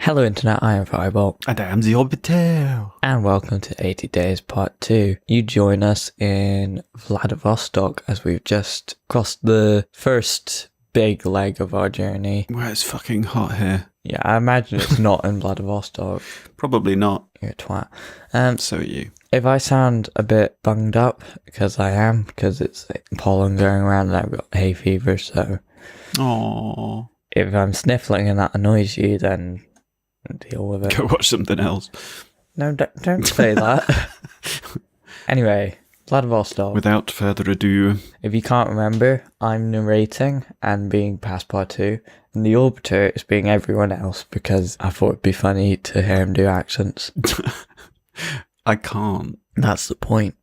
Hello Internet, I am Firebolt. And I am the Orbiter. And welcome to 80 Days Part 2. You join us in Vladivostok as we've just crossed the first big leg of our journey. Well, it's fucking hot here. Yeah, I imagine it's not in Vladivostok. Probably not. You're a twat. So are you. If I sound a bit bunged up, because I am, because it's pollen going around and I've got hay fever, so... Aww. If I'm sniffling and that annoys you, then deal with it. Go watch something else. No, don't say that. Anyway, Vladivostok. Without further ado. If you can't remember, I'm narrating and being Passepartout, and the Orbiter is being everyone else because I thought it'd be funny to hear him do accents. I can't. That's the point.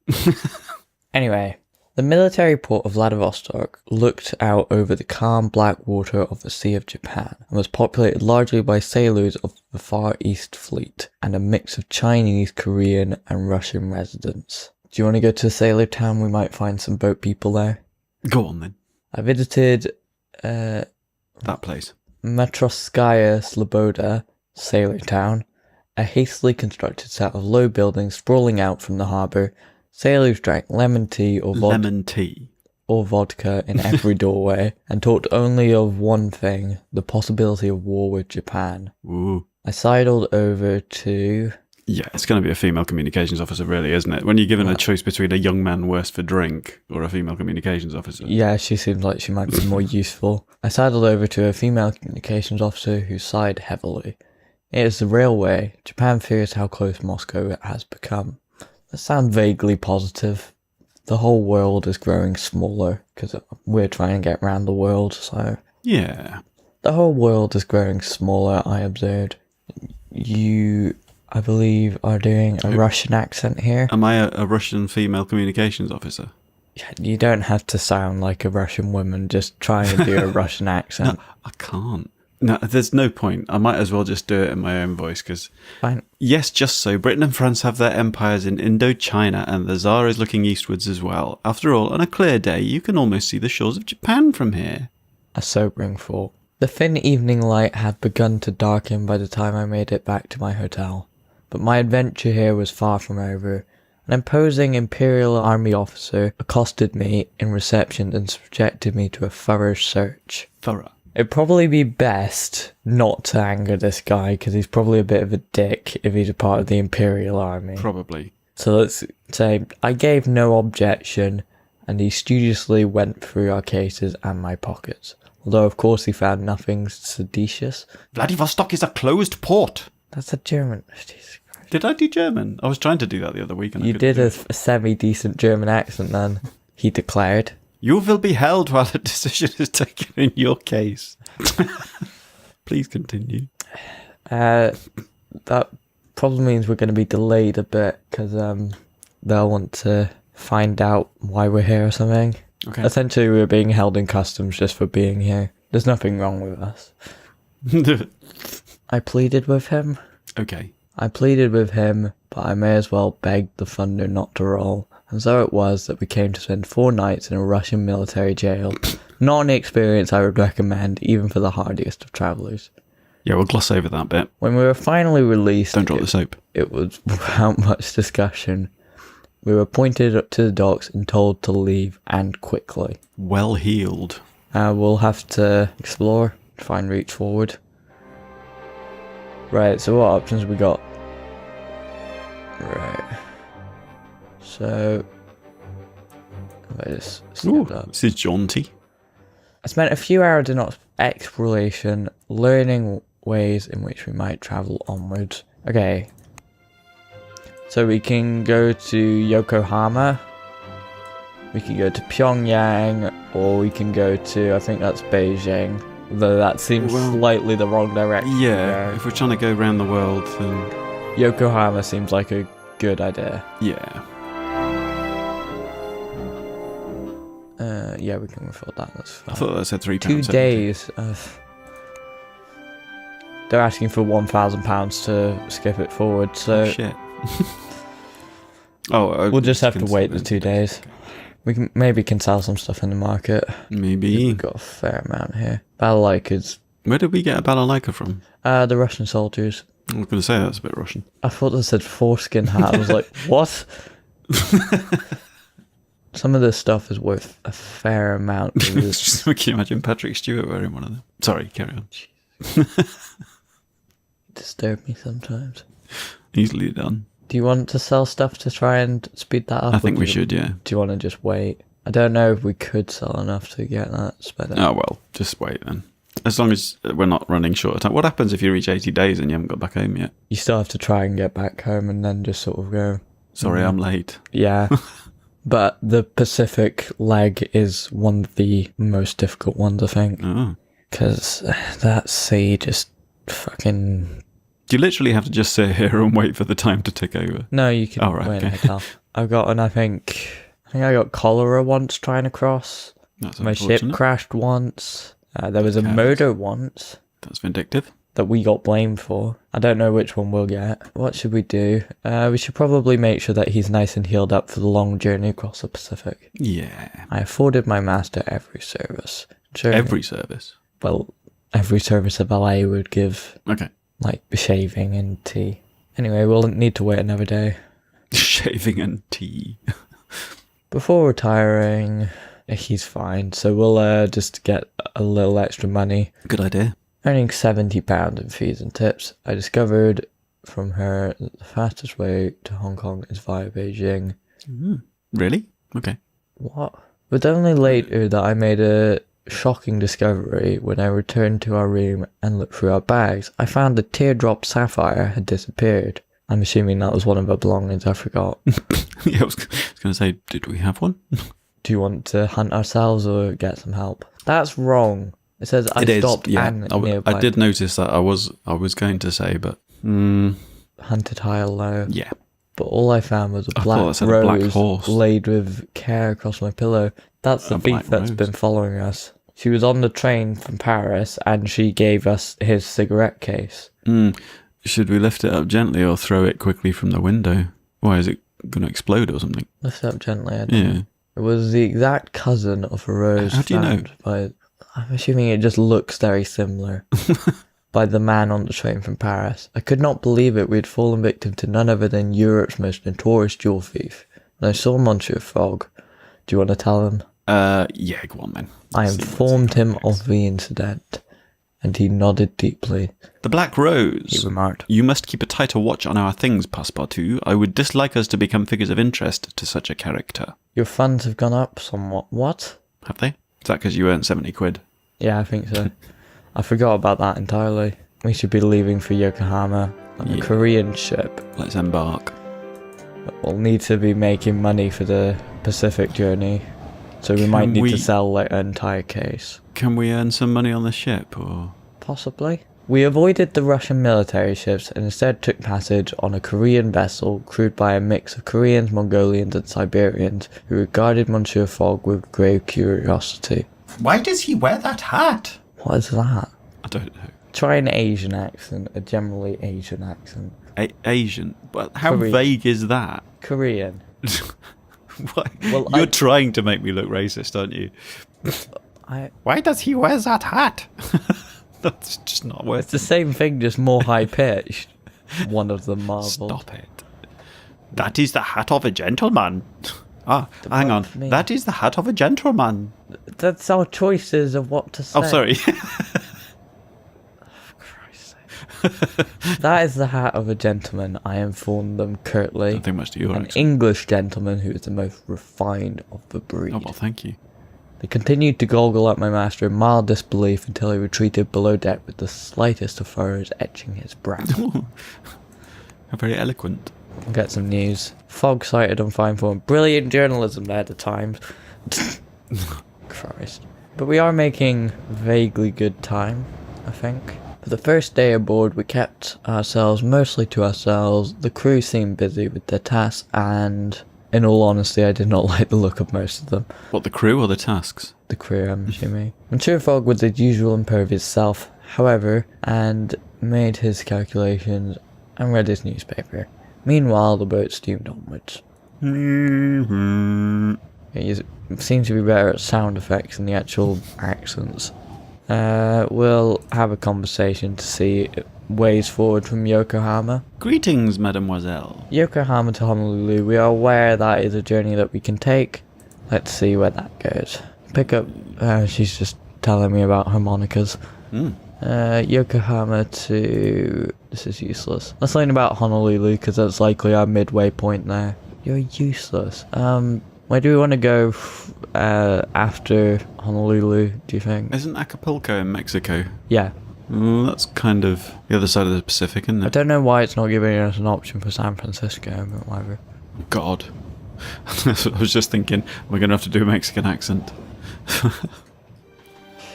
Anyway, the military port of Vladivostok looked out over the calm black water of the Sea of Japan and was populated largely by sailors of the Far East Fleet and a mix of Chinese, Korean and Russian residents. Do you want to go to Sailor Town? We might find some boat people there. Go on then. I visited That place. Matroskaya Sloboda, Sailor Town, a hastily constructed set of low buildings sprawling out from the harbour. Sailors drank lemon tea or vodka in every doorway and talked only of one thing, the possibility of war with Japan. Ooh. I sidled over to... Yeah, it's going to be a female communications officer, really, isn't it? When you're given a choice between a young man worse for drink or a female communications officer. Yeah, she seems like she might be more useful. I sidled over to a female communications officer who sighed heavily. It is the railway. Japan fears how close Moscow has become. That sounds vaguely positive. The whole world is growing smaller because we're trying to get around the world, so... Yeah. The whole world is growing smaller, I observed. You, I believe, are doing a Russian accent here. Am I a Russian female communications officer? You don't have to sound like a Russian woman, just try and do a Russian accent. No, I can't. No, there's no point. I might as well just do it in my own voice, because... Fine. Yes, just so. Britain and France have their empires in Indochina, and the Tsar is looking eastwards as well. After all, on a clear day, you can almost see the shores of Japan from here. A sobering thought. The thin evening light had begun to darken by the time I made it back to my hotel. But my adventure here was far from over. An imposing Imperial Army officer accosted me in reception and subjected me to a thorough search. Thorough? It'd probably be best not to anger this guy, because he's probably a bit of a dick if he's a part of the Imperial Army. Probably. So let's say I gave no objection, and he studiously went through our cases and my pockets. Although, of course, he found nothing seditious. Vladivostok is a closed port. That's a German. Jesus Christ. Did I do German? I was trying to do that the other week. And you did a semi-decent German accent then, he declared. You will be held while a decision is taken in your case. Please continue. That probably means we're going to be delayed a bit, because they'll want to find out why we're here or something. Okay. Essentially, we're being held in customs just for being here. There's nothing wrong with us. I pleaded with him. Okay. I pleaded with him, but I may as well beg the thunder not to roll. And so it was that we came to spend 4 nights in a Russian military jail. Not an experience I would recommend, even for the hardiest of travellers. Yeah, we'll gloss over that bit. When we were finally released... Don't drop the soap. It was without much discussion. We were pointed up to the docks and told to leave, and quickly. Well heeled. We'll have to explore, try and reach forward. Right, so what options we got? Right. So, this is jaunty. I spent a few hours in exploration, learning ways in which we might travel onwards. Okay, so we can go to Yokohama, we can go to Pyongyang, or we can go to, I think that's Beijing, though that seems slightly the wrong direction. Yeah, if we're trying to go around the world, then... Yokohama seems like a good idea. Yeah. Yeah, we can afford that. That's fine. I thought that said £3. 2 days. They're asking for £1,000 to skip it forward, so... Oh, shit. We'll just have to wait the 2 days. We can sell some stuff in the market. Maybe. We've got a fair amount here. Balalaika's Where did we get a balalaika from? The Russian soldiers. I was going to say that's a bit Russian. I thought they said foreskin hat. I was like, what? Some of this stuff is worth a fair amount. Can you imagine Patrick Stewart wearing one of them? Sorry, carry on. Disturb me sometimes. Easily done. Do you want to sell stuff to try and speed that up? I think we should, yeah. Do you want to just wait? I don't know if we could sell enough to get that sped up. Oh, well, just wait then. As long as we're not running short of time. What happens if you reach 80 days and you haven't got back home yet? You still have to try and get back home and then just sort of go... Sorry, I'm late. Yeah. But the Pacific leg is one of the most difficult ones, I think. Oh. Because that sea just fucking... Do you literally have to just sit here and wait for the time to tick over? No, you can wait in a hotel. I've gotten, I think I got cholera once trying to cross. That's My ship crashed once. There was a murder once. That's vindictive. That we got blamed for. I don't know which one we'll get. What should we do? We should probably make sure that he's nice and healed up for the long journey across the Pacific. Yeah. I afforded my master every service. Every service? Well, every service a valet would give. Okay. Like shaving and tea. Anyway, we'll need to wait another day. Shaving and tea. Before retiring, he's fine. So we'll just get a little extra money. Good idea. Earning £70 in fees and tips. I discovered from her that the fastest way to Hong Kong is via Beijing. Really? Okay. What? But only later that I made a shocking discovery when I returned to our room and looked through our bags. I found the teardrop sapphire had disappeared. I'm assuming that was one of our belongings I forgot. Yeah, I was going to say, did we have one? Do you want to hunt ourselves or get some help? That's wrong. It says I stopped and nearby. I did notice that. I was going to say, but hunted high or low. Yeah. But all I found was a black rose horse laid with care across my pillow. That's the thief that's been following us. She was on the train from Paris and she gave us his cigarette case. Should we lift it up gently or throw it quickly from the window? Why, is it going to explode or something? Lift it up gently, I don't know. It was the exact cousin of a rose. How do you know? I'm assuming it just looks very similar. By the man on the train from Paris. I could not believe it. We had fallen victim to none other than Europe's most notorious jewel thief. And I saw Monsieur Fogg. Do you want to tell him? Yeah, go on then. I informed him of the incident, and he nodded deeply. The Black Rose, he remarked. You must keep a tighter watch on our things, Passepartout. I would dislike us to become figures of interest to such a character. Your funds have gone up somewhat. What? Have they? Is that because you earned 70 quid? Yeah, I think so. I forgot about that entirely. We should be leaving for Yokohama on a Korean ship. Let's embark. We'll need to be making money for the Pacific journey. So we might need to sell like an entire case. Can we earn some money on the ship, or...? Possibly. We avoided the Russian military ships and instead took passage on a Korean vessel crewed by a mix of Koreans, Mongolians and Siberians who regarded Monsieur Fogg with grave curiosity. Why does he wear that hat? What is that? I don't know. Try an Asian accent, a generally Asian accent. Asian? But how Korean. vague is that? Korean. What? Well, you're trying to make me look racist, aren't you? Why does he wear that hat? That's just not worth it. It's the same thing, just more high-pitched. One of them marveled. Stop it. That is the hat of a gentleman. Hang on. That is the hat of a gentleman. That's our choices of what to say. Oh, sorry. That is the hat of a gentleman, I informed them curtly. Don't think much to your accent. English gentleman who is the most refined of the breed. Oh, well, thank you. They continued to goggle at my master in mild disbelief until he retreated below deck with the slightest of furrows etching his brow. How very eloquent. We'll get some news. Fogg cited on fine form. Brilliant journalism there at the Times. Christ. But we are making vaguely good time, I think. For the first day aboard, we kept ourselves mostly to ourselves. The crew seemed busy with their tasks, and in all honesty, I did not like the look of most of them. What, the crew or the tasks? The crew, I'm assuming. Monsieur Fogg was his usual impervious self, however, and made his calculations and read his newspaper. Meanwhile, the boat steamed onwards. You seem to be better at sound effects than the actual accents. We'll have a conversation to see ways forward from Yokohama. Greetings, mademoiselle. Yokohama to Honolulu, we are aware that is a journey that we can take. Let's see where that goes. Pick up, she's just telling me about harmonicas. Yokohama to... This is useless. Let's learn about Honolulu, because that's likely our midway point there. You're useless. Where do we want to go after Honolulu, do you think? Isn't Acapulco in Mexico? Yeah. That's kind of the other side of the Pacific, isn't it? I don't know why it's not giving us an option for San Francisco, but whatever. God. I was just thinking, we're going to have to do a Mexican accent.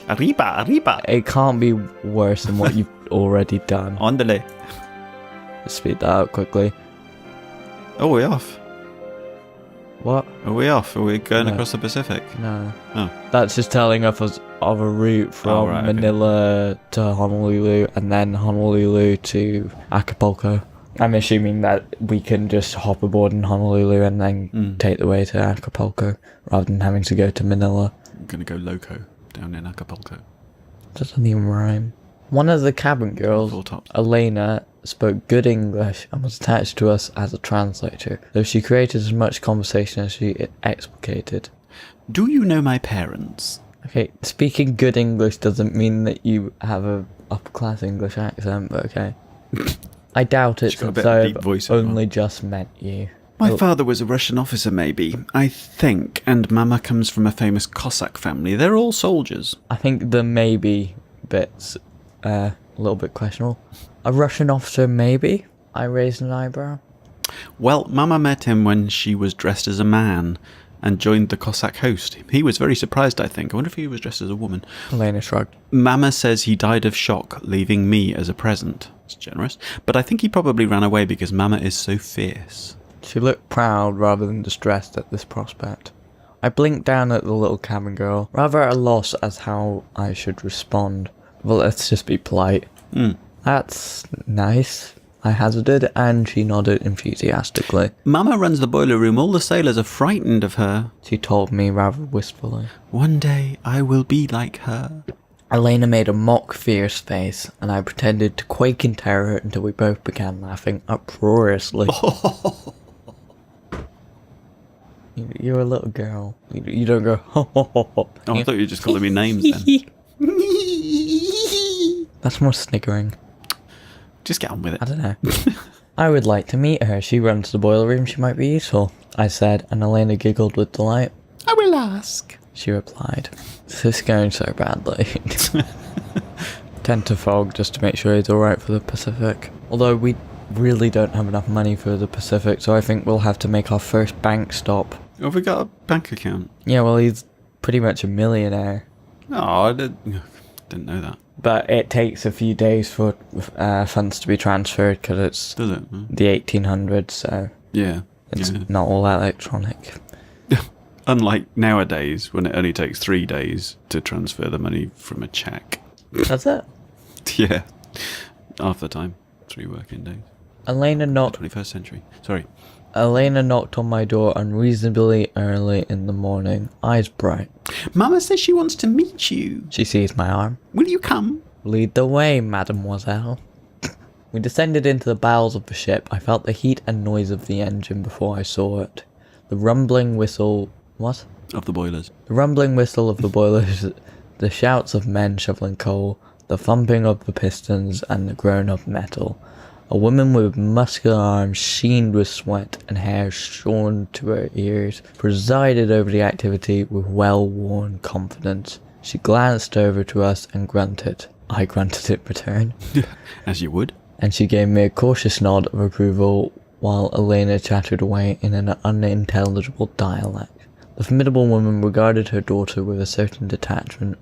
Arriba, arriba. It can't be worse than what you've already done. Andale. Let's speed that up quickly. Oh, we're off. What? Are we off? Are we going No. across the Pacific? No. Oh. That's just telling us of a route from right, okay. Manila to Honolulu and then Honolulu to Acapulco. I'm assuming that we can just hop aboard in Honolulu and then take the way to Acapulco rather than having to go to Manila. I'm going to go loco down in Acapulco. Doesn't even rhyme. One of the cabin girls, Full tops. Elena, spoke good English and was attached to us as a translator, though she created as much conversation as she explicated. Do you know my parents? Okay, speaking good English doesn't mean that you have a upper-class English accent, but okay. I doubt it She's got a since bit of a deep I've voice as well. only just met you. My father was a Russian officer, maybe, I think, and Mama comes from a famous Cossack family. They're all soldiers. I think the maybe bit's a little bit questionable. A Russian officer, maybe? I raised an eyebrow. Well, Mama met him when she was dressed as a man and joined the Cossack host. He was very surprised, I think. I wonder if he was dressed as a woman. Elena shrugged. Mama says he died of shock, leaving me as a present. It's generous. But I think he probably ran away because Mama is so fierce. She looked proud rather than distressed at this prospect. I blinked down at the little cabin girl, rather at a loss as how I should respond. Well, let's just be polite. That's nice, I hazarded, and she nodded enthusiastically. Mama runs the boiler room. All the sailors are frightened of her. She told me rather wistfully. One day I will be like her. Elena made a mock fierce face, and I pretended to quake in terror until we both began laughing uproariously. You're a little girl. You don't go, ho ho ho ho. Oh, I thought you were just calling me names then. That's more sniggering. Just get on with it. I don't know. I would like to meet her. She runs the boiler room. She might be useful, I said, and Elena giggled with delight. I will ask. She replied. This is going so badly. Tend to Fogg just to make sure he's alright for the Pacific. Although we really don't have enough money for the Pacific, so I think we'll have to make our first bank stop. Have we got a bank account? Yeah, well, he's pretty much a millionaire. Oh, I didn't know that. But it takes a few days for funds to be transferred because it's Does it? the 1800s, so Yeah. it's not all electronic. Unlike nowadays, when it only takes 3 days to transfer the money from a cheque. That's it. Yeah. Half the time. 3 working days. Elena knocked 21st century. Sorry. Elena knocked on my door unreasonably early in the morning, eyes bright. Mama says she wants to meet you. She seized my arm. Will you come? Lead the way, mademoiselle. We descended into the bowels of the ship. I felt the heat and noise of the engine before I saw it. The rumbling whistle... What? Of the boilers. The rumbling whistle of the boilers, the shouts of men shoveling coal, the thumping of the pistons, and the groan of metal. A woman with muscular arms sheened with sweat and hair shorn to her ears presided over the activity with well-worn confidence. She glanced over to us and grunted. I grunted in return. As you would. And she gave me a cautious nod of approval while Elena chattered away in an unintelligible dialect. The formidable woman regarded her daughter with a certain detachment,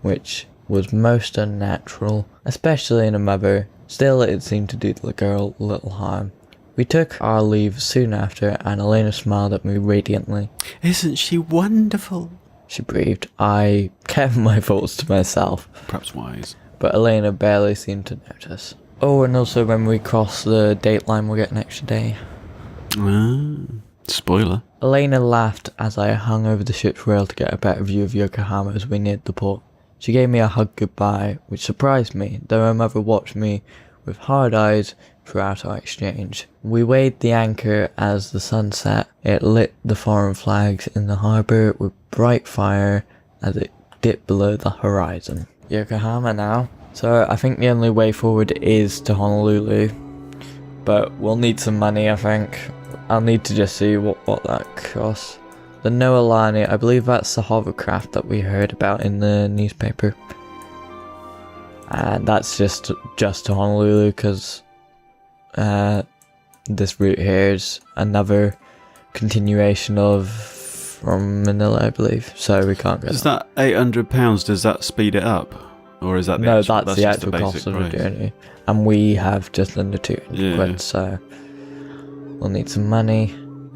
which was most unnatural, especially in a mother. Still, it seemed to do the girl little harm. We took our leave soon after, and Elena smiled at me radiantly. Isn't she wonderful? She breathed. I kept my thoughts to myself, Perhaps wise. but Elena barely seemed to notice. Oh, and also when we cross the date line, we'll get an extra day. Spoiler. Elena laughed as I hung over the ship's rail to get a better view of Yokohama as we neared the port. She gave me a hug goodbye, which surprised me, though her mother watched me with hard eyes throughout our exchange. We weighed the anchor as the sun set. It lit the foreign flags in the harbour with bright fire as it dipped below the horizon. Yokohama now. So I think the only way forward is to Honolulu, but we'll need some money, I think. I'll need to just see what that costs. The Noelani, I believe that's the hovercraft that we heard about in the newspaper. And that's just to Honolulu, because this route here is another continuation from Manila, I believe. So we can't go. Is that £800? Does that speed it up? Or is that that's the actual cost of the journey. And we have just under 200 quid, so we'll need some money.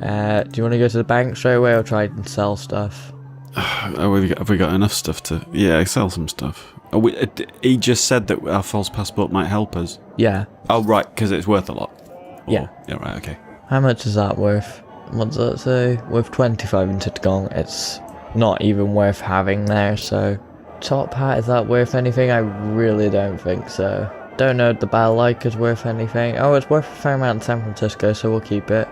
Do you want to go to the bank straight away or try and sell stuff? Have we got enough stuff to... Yeah, sell some stuff. He just said that our false passport might help us. Yeah. Oh, right, because it's worth a lot. Yeah. Yeah, right, okay. How much is that worth? What does that say? With 25 in Chittagong, it's not even worth having there, so... Top hat, is that worth anything? I really don't think so. Don't know if the Balalaika's worth anything. Oh, it's worth a fair amount in San Francisco, so we'll keep it.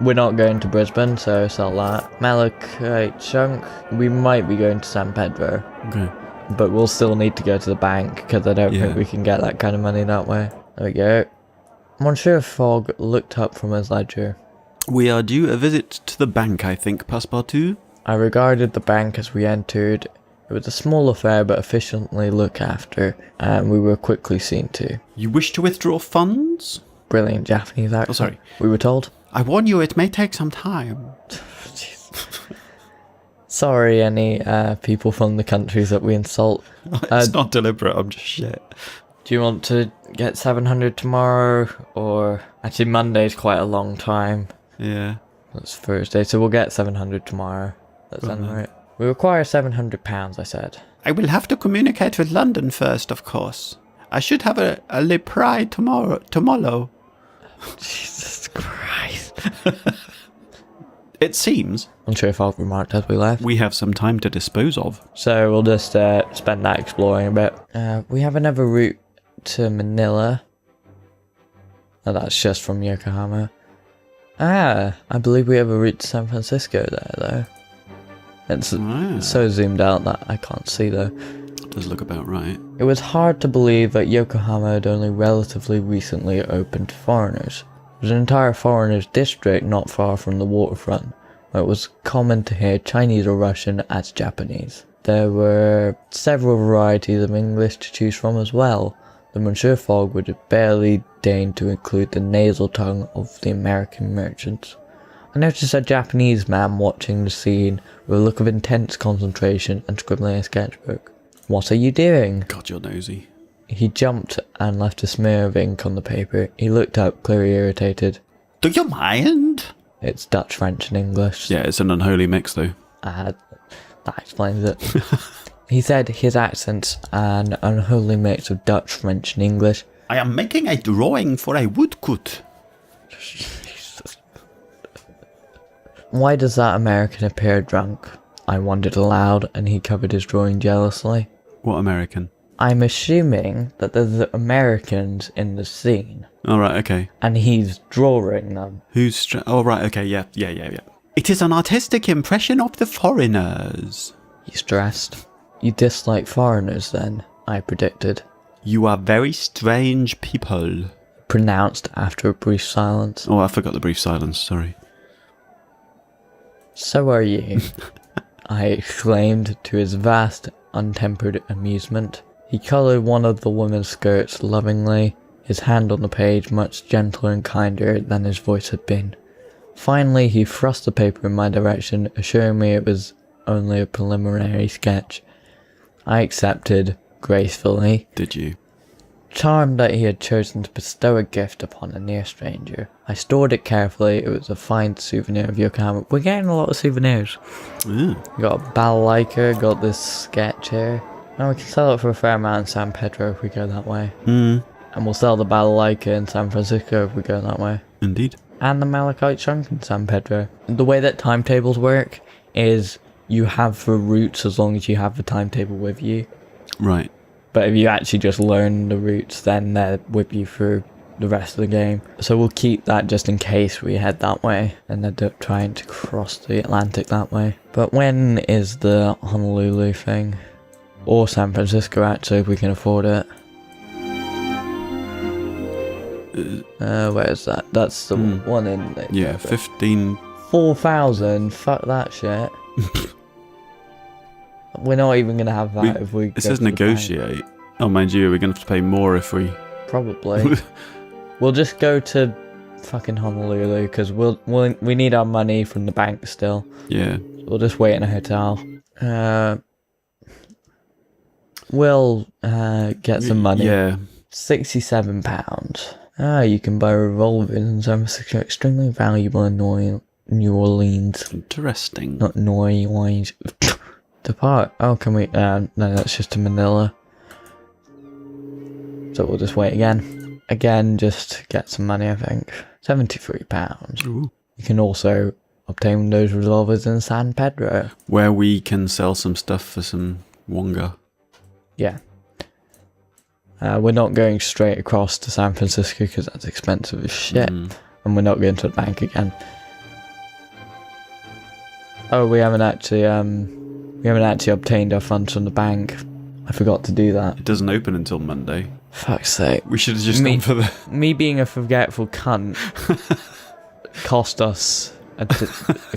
We're not going to Brisbane, so sell that. Malachite chunk, we might be going to San Pedro. Okay. But we'll still need to go to the bank, because I don't think we can get that kind of money that way. There we go. Monsieur Fogg looked up from his ledger. We are due a visit to the bank, I think, Passepartout. I regarded the bank as we entered. It was a small affair but efficiently looked after, and we were quickly seen to. You wish to withdraw funds? Brilliant Japanese accent. Oh, sorry. We were told. I warn you, it may take some time. Sorry, any people from the countries that we insult. It's not deliberate, I'm just shit. Do you want to get 700 tomorrow, or... Actually, Monday's quite a long time. Yeah. That's Thursday, so we'll get 700 tomorrow. That's right. We require £700, I said. I will have to communicate with London first, of course. I should have a reply tomorrow. Jesus Christ. It seems. Monsieur Fogg remarked as we left. We have some time to dispose of. So we'll just spend that exploring a bit. We have another route to Manila. Oh, that's just from Yokohama. I believe we have a route to San Francisco there, though. It's so zoomed out that I can't see, though. Does look about right. It was hard to believe that Yokohama had only relatively recently opened to foreigners. There was an entire foreigners district not far from the waterfront, where it was common to hear Chinese or Russian as Japanese. There were several varieties of English to choose from as well, though Monsieur Fogg would have barely deigned to include the nasal tongue of the American merchants. I noticed a Japanese man watching the scene with a look of intense concentration and scribbling a sketchbook. What are you doing? God, you're nosy. He jumped and left a smear of ink on the paper. He looked up, clearly irritated. Do you mind? It's Dutch, French and English. Yeah, it's an unholy mix though. That explains it. He said his accent's an unholy mix of Dutch, French and English. I am making a drawing for a woodcut. Why does that American appear drunk? I wondered aloud, and he covered his drawing jealously. What American? I'm assuming that there's Americans in the scene. Oh, right, okay. And he's drawing them. Oh, right, okay, yeah. It is an artistic impression of the foreigners. He stressed. You dislike foreigners, then, I predicted. You are very strange people. Pronounced after a brief silence. Oh, I forgot the brief silence, sorry. So are you, I exclaimed to his vast, untempered amusement. He coloured one of the woman's skirts lovingly, his hand on the page much gentler and kinder than his voice had been. Finally, he thrust the paper in my direction, assuring me it was only a preliminary sketch. I accepted, gracefully. Did you? Charmed that he had chosen to bestow a gift upon a near stranger. I stored it carefully. It was a fine souvenir of Yokohama. We're getting a lot of souvenirs. Yeah. Got a balalaika, got this sketch here. Now we can sell it for a fair amount in San Pedro if we go that way. And we'll sell the balalaika in San Francisco if we go that way. Indeed. And the malachite chunk in San Pedro. The way that timetables work is you have the routes as long as you have the timetable with you. Right. But if you actually just learn the routes, then they'll whip you through the rest of the game. So we'll keep that just in case we head that way and end up trying to cross the Atlantic that way. But when is the Honolulu thing? Or San Francisco, actually, if we can afford it. Where is that? That's the one in there. Yeah, 15... 4,000? Fuck that shit. We're not even going to have that if we... It says negotiate. Oh, mind you, we're going to have to pay more if we... Probably. We'll just go to fucking Honolulu, because we need our money from the bank still. Yeah. We'll just wait in a hotel. We'll get some money. Yeah. £67. You can buy revolvers in San Francisco, extremely valuable in New Orleans. Interesting. Not New Orleans. Depart. Oh, can we? No, that's just to Manila. So we'll just wait again. Again, just get some money, I think. £73. Ooh. You can also obtain those revolvers in San Pedro. Where we can sell some stuff for some wonga. Yeah. We're not going straight across to San Francisco because that's expensive as shit. And we're not going to the bank again. Oh, we haven't actually obtained our funds from the bank. I forgot to do that. It doesn't open until Monday. Fuck's sake. We should have just gone for the... Me being a forgetful cunt cost us a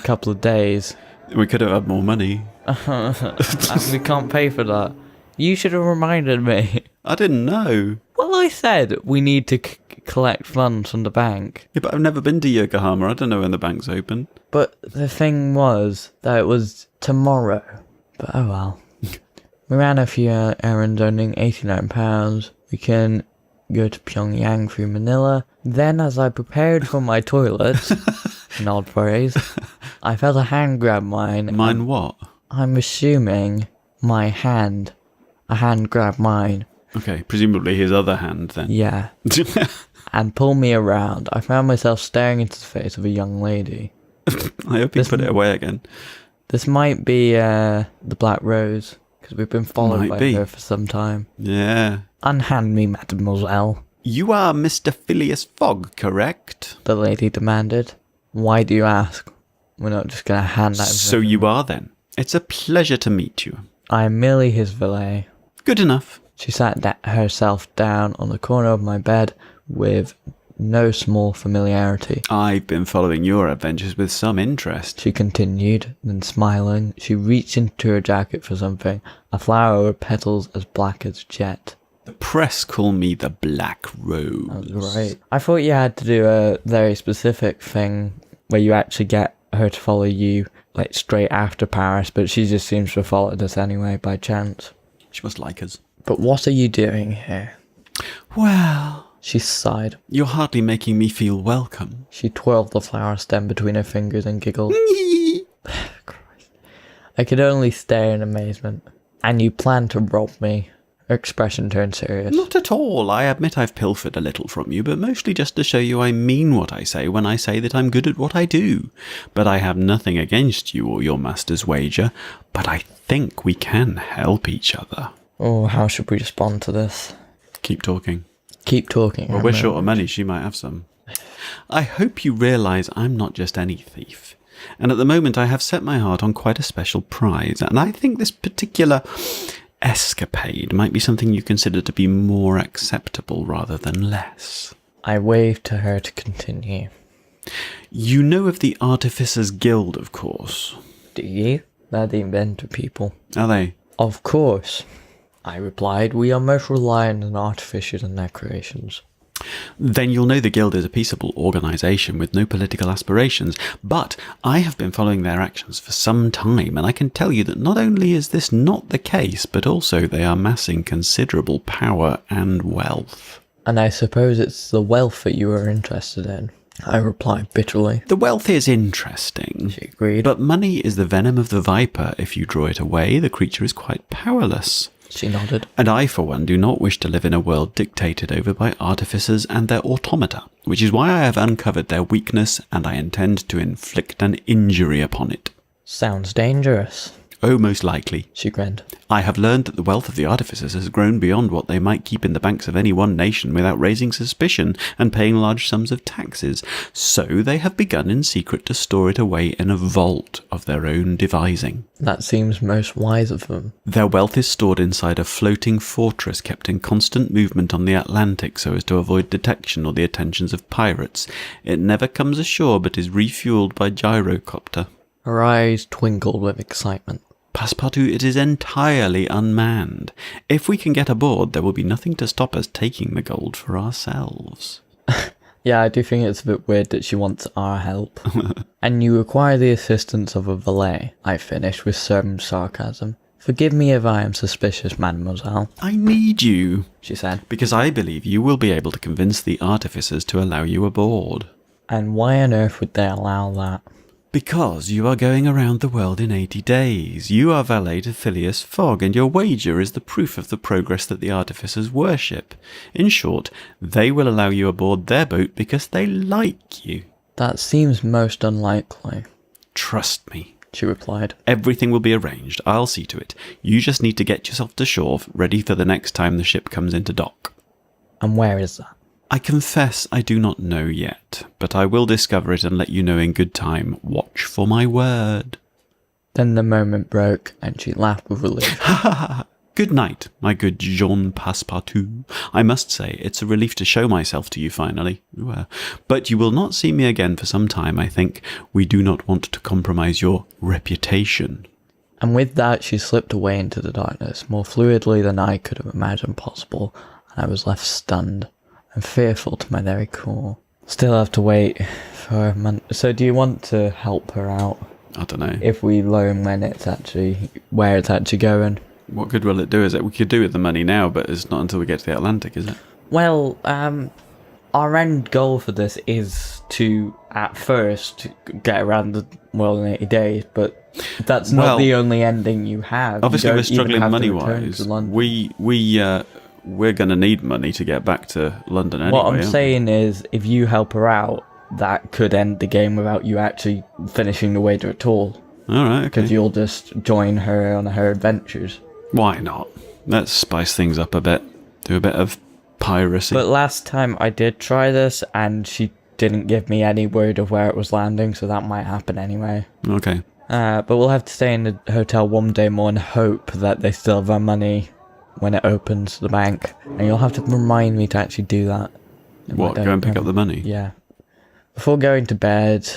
couple of days. We could have had more money. We can't pay for that. You should have reminded me. I didn't know. Well, I said we need to collect funds from the bank. Yeah, but I've never been to Yokohama. I don't know when the bank's open. But the thing was that it was tomorrow. But oh well. We ran a few errands earning £89. We can go to Pyongyang through Manila. Then as I prepared for my toilet, an odd phrase, I felt a hand grab mine. Mine what? I'm assuming my hand. A hand grabbed mine. Okay, presumably his other hand then. Yeah. And pull me around. I found myself staring into the face of a young lady. I hope he put it away again. This might be the Black Rose, because we've been followed by her for some time. Yeah. Unhand me, mademoiselle. You are Mr. Phileas Fogg, correct? The lady demanded. Why do you ask? We're not just going to hand that. So you are then. It's a pleasure to meet you. I am merely his valet. Good enough. She sat herself down on the corner of my bed with no small familiarity. I've been following your adventures with some interest. She continued, then smiling, she reached into her jacket for something, a flower with petals as black as jet. The press call me the Black Rose. That's right. I thought you had to do a very specific thing where you actually get her to follow you like straight after Paris, but she just seems to have followed us anyway by chance. She must like us. But what are you doing here? Well... She sighed. You're hardly making me feel welcome. She twirled the flower stem between her fingers and giggled. Christ. I could only stare in amazement. And you plan to rob me? Her expression turned serious. Not at all. I admit I've pilfered a little from you, but mostly just to show you I mean what I say when I say that I'm good at what I do. But I have nothing against you or your master's wager, but I think we can help each other. Oh, how should we respond to this? Keep talking. Keep talking. Well, we're short of money, she might have some. I hope you realise I'm not just any thief. And at the moment I have set my heart on quite a special prize, and I think this particular escapade might be something you consider to be more acceptable rather than less. I waved to her to continue. You know of the Artificers Guild, of course. Do you? They're the inventor people. Are they? Of course. I replied, we are most reliant on artificers and their creations. Then you'll know the Guild is a peaceable organisation with no political aspirations, but I have been following their actions for some time, and I can tell you that not only is this not the case, but also they are amassing considerable power and wealth. And I suppose it's the wealth that you are interested in, I replied bitterly. The wealth is interesting, She agreed. But money is the venom of the viper. If you draw it away, the creature is quite powerless. She nodded. And I, for one, do not wish to live in a world dictated over by artificers and their automata, which is why I have uncovered their weakness and I intend to inflict an injury upon it. Sounds dangerous. Oh, most likely. She grinned. I have learned that the wealth of the artificers has grown beyond what they might keep in the banks of any one nation without raising suspicion and paying large sums of taxes. So they have begun in secret to store it away in a vault of their own devising. That seems most wise of them. Their wealth is stored inside a floating fortress kept in constant movement on the Atlantic so as to avoid detection or the attentions of pirates. It never comes ashore but is refueled by gyrocopter. Her eyes twinkled with excitement. Passepartout, it is entirely unmanned. If we can get aboard, there will be nothing to stop us taking the gold for ourselves. Yeah, I do think it's a bit weird that she wants our help. And you require the assistance of a valet, I finished with some sarcasm. Forgive me if I am suspicious, mademoiselle. I need you, she said. Because I believe you will be able to convince the artificers to allow you aboard. And why on earth would they allow that? Because you are going around the world in 80 days. You are valet to Phileas Fogg, and your wager is the proof of the progress that the artificers worship. In short, they will allow you aboard their boat because they like you. That seems most unlikely. Trust me, she replied. Everything will be arranged. I'll see to it. You just need to get yourself to shore, ready for the next time the ship comes into dock. And where is that? I confess I do not know yet, but I will discover it and let you know in good time. Watch for my word. Then the moment broke, and she laughed with relief. Good night, my good Jean Passepartout. I must say, it's a relief to show myself to you finally. But you will not see me again for some time, I think. We do not want to compromise your reputation. And with that, she slipped away into the darkness, more fluidly than I could have imagined possible, and I was left stunned and fearful to my very core. Still have to wait for a month. So do you want to help her out? I don't know. If we learn where it's actually going? What good will it do? Is it we could do with the money now, but it's not until we get to the Atlantic, is it? Well, our end goal for this is to, at first, get around the world in 80 days, but that's not the only ending you have. Obviously, we're struggling money-wise. We're going to need money to get back to London anyway. What I'm saying is, if you help her out, that could end the game without you actually finishing the wager at all. Alright, okay. Because you'll just join her on her adventures. Why not? Let's spice things up a bit. Do a bit of piracy. But last time I did try this, and she didn't give me any word of where it was landing, so that might happen anyway. Okay. But we'll have to stay in the hotel one day more and hope that they still have our money when it opens the bank. And you'll have to remind me to actually do that. What, go and pick up the money? Yeah. Before going to bed...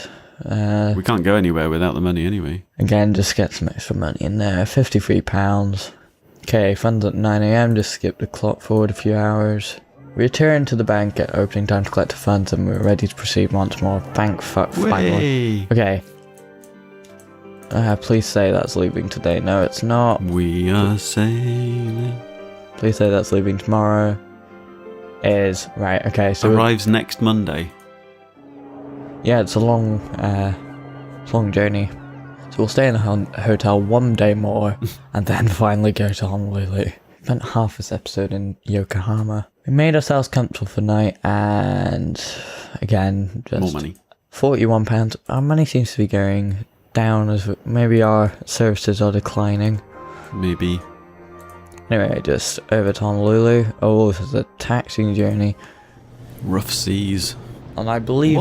we can't go anywhere without the money anyway. Again, just get some extra money in there. £53. Okay, funds at 9 AM, just skip the clock forward a few hours. We returned to the bank at opening time to collect the funds, and we were ready to proceed once more. Thank fuck, finally. Okay. Please say that's leaving today. No, it's not. We are sailing. Please say that's leaving tomorrow. Is right. Okay, so arrives next Monday. Yeah, it's a long journey. So we'll stay in the hotel one day more, and then finally go to Honolulu. Spent half this episode in Yokohama. We made ourselves comfortable for the night, and again, just more money. £41. Our money seems to be going down as maybe our services are declining. Maybe. Anyway, just over to Honolulu. Oh, this is a taxing journey. Rough seas. And I believe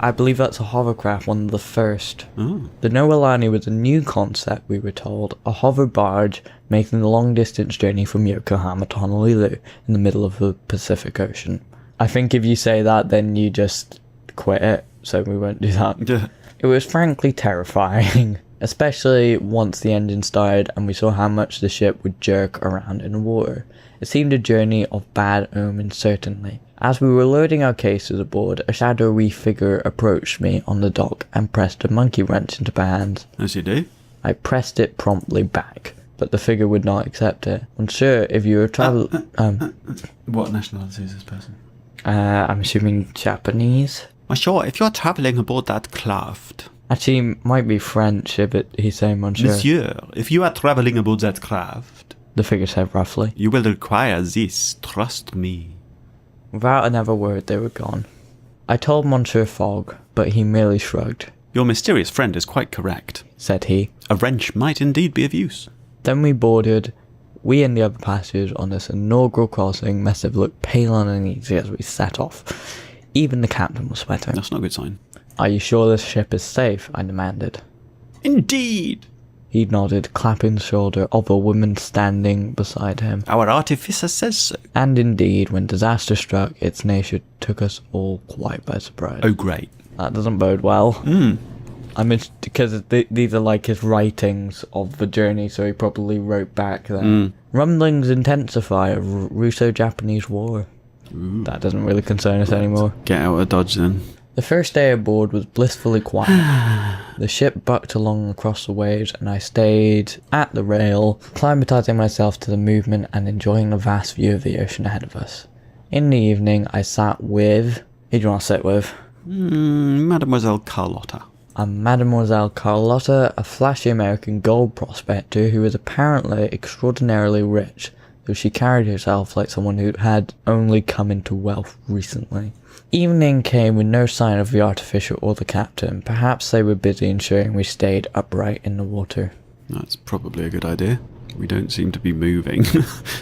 I believe that's a hovercraft, one of the first. Oh. The Noelani was a new concept, we were told, a hover barge making the long distance journey from Yokohama to Honolulu in the middle of the Pacific Ocean. I think if you say that, then you just quit it, so we won't do that. Yeah. It was frankly terrifying, especially once the engine started and we saw how much the ship would jerk around in the water. It seemed a journey of bad omens, certainly. As we were loading our cases aboard, a shadowy figure approached me on the dock and pressed a monkey wrench into my hands. As you do. I pressed it promptly back, but the figure would not accept it. Unsure if you were what nationality is this person? I'm assuming Japanese. Monsieur, if you're travelling aboard that craft... Actually, might be French if he's saying Monsieur. Monsieur, if you are travelling aboard that craft... The figure said roughly. You will require this, trust me. Without another word, they were gone. I told Monsieur Fogg, but he merely shrugged. Your mysterious friend is quite correct. said he. A wrench might indeed be of use. Then we boarded. We and the other passengers on this inaugural crossing must have looked pale and uneasy as we set off. Even the captain was sweating. That's not a good sign. Are you sure this ship is safe? I demanded. Indeed. He nodded, clapping the shoulder of a woman standing beside him. Our artificer says so. And indeed, when disaster struck, its nature took us all quite by surprise. Oh, great. That doesn't bode well. I mean, because these are like his writings of the journey, so he probably wrote back then. Rumblings intensify of Russo-Japanese war. Ooh. That doesn't really concern us anymore. Get out of Dodge then. The first day aboard was blissfully quiet. The ship bucked along across the waves, and I stayed at the rail, acclimatizing myself to the movement and enjoying the vast view of the ocean ahead of us. In the evening, I sat with... Who do you want to sit with? Mademoiselle Carlotta. Mademoiselle Carlotta, a flashy American gold prospector who was apparently extraordinarily rich, though she carried herself like someone who had only come into wealth recently. Evening came with no sign of the artificer or the captain. Perhaps they were busy ensuring we stayed upright in the water. That's probably a good idea. We don't seem to be moving.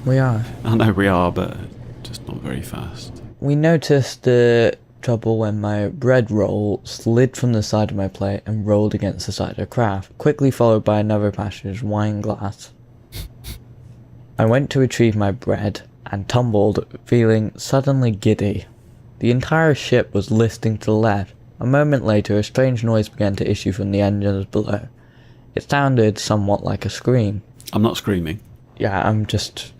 We are. I know we are, but just not very fast. We noticed the trouble when my bread roll slid from the side of my plate and rolled against the side of the craft, quickly followed by another passenger's wine glass. I went to retrieve my bread and tumbled, feeling suddenly giddy. The entire ship was listing to the left. A moment later, a strange noise began to issue from the engines below. It sounded somewhat like a scream. I'm not screaming. Yeah, I'm just,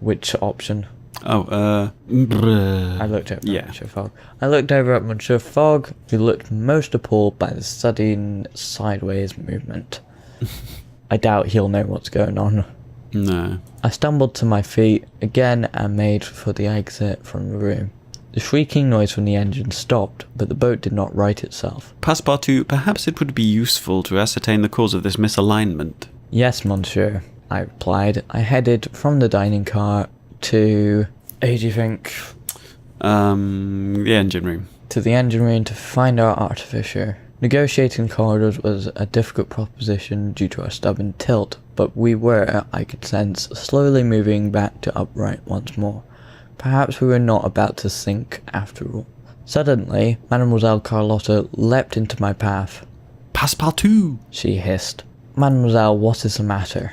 which option? Oh, I looked over at Monsieur Fogg. I looked over at Monsieur Fogg, who looked most appalled by the sudden sideways movement. I doubt he'll know what's going on. No. I stumbled to my feet again and made for the exit from the room. The shrieking noise from the engine stopped, but the boat did not right itself. Passepartout, perhaps it would be useful to ascertain the cause of this misalignment. Yes, monsieur, I replied. I headed from the dining car to... Who do you think? The engine room. To the engine room to find our artificer. Negotiating corridors was a difficult proposition due to our stubborn tilt, but we were, I could sense, slowly moving back to upright once more. Perhaps we were not about to sink after all. Suddenly, Mademoiselle Carlotta leapt into my path. Passepartout! She hissed. Mademoiselle, what is the matter?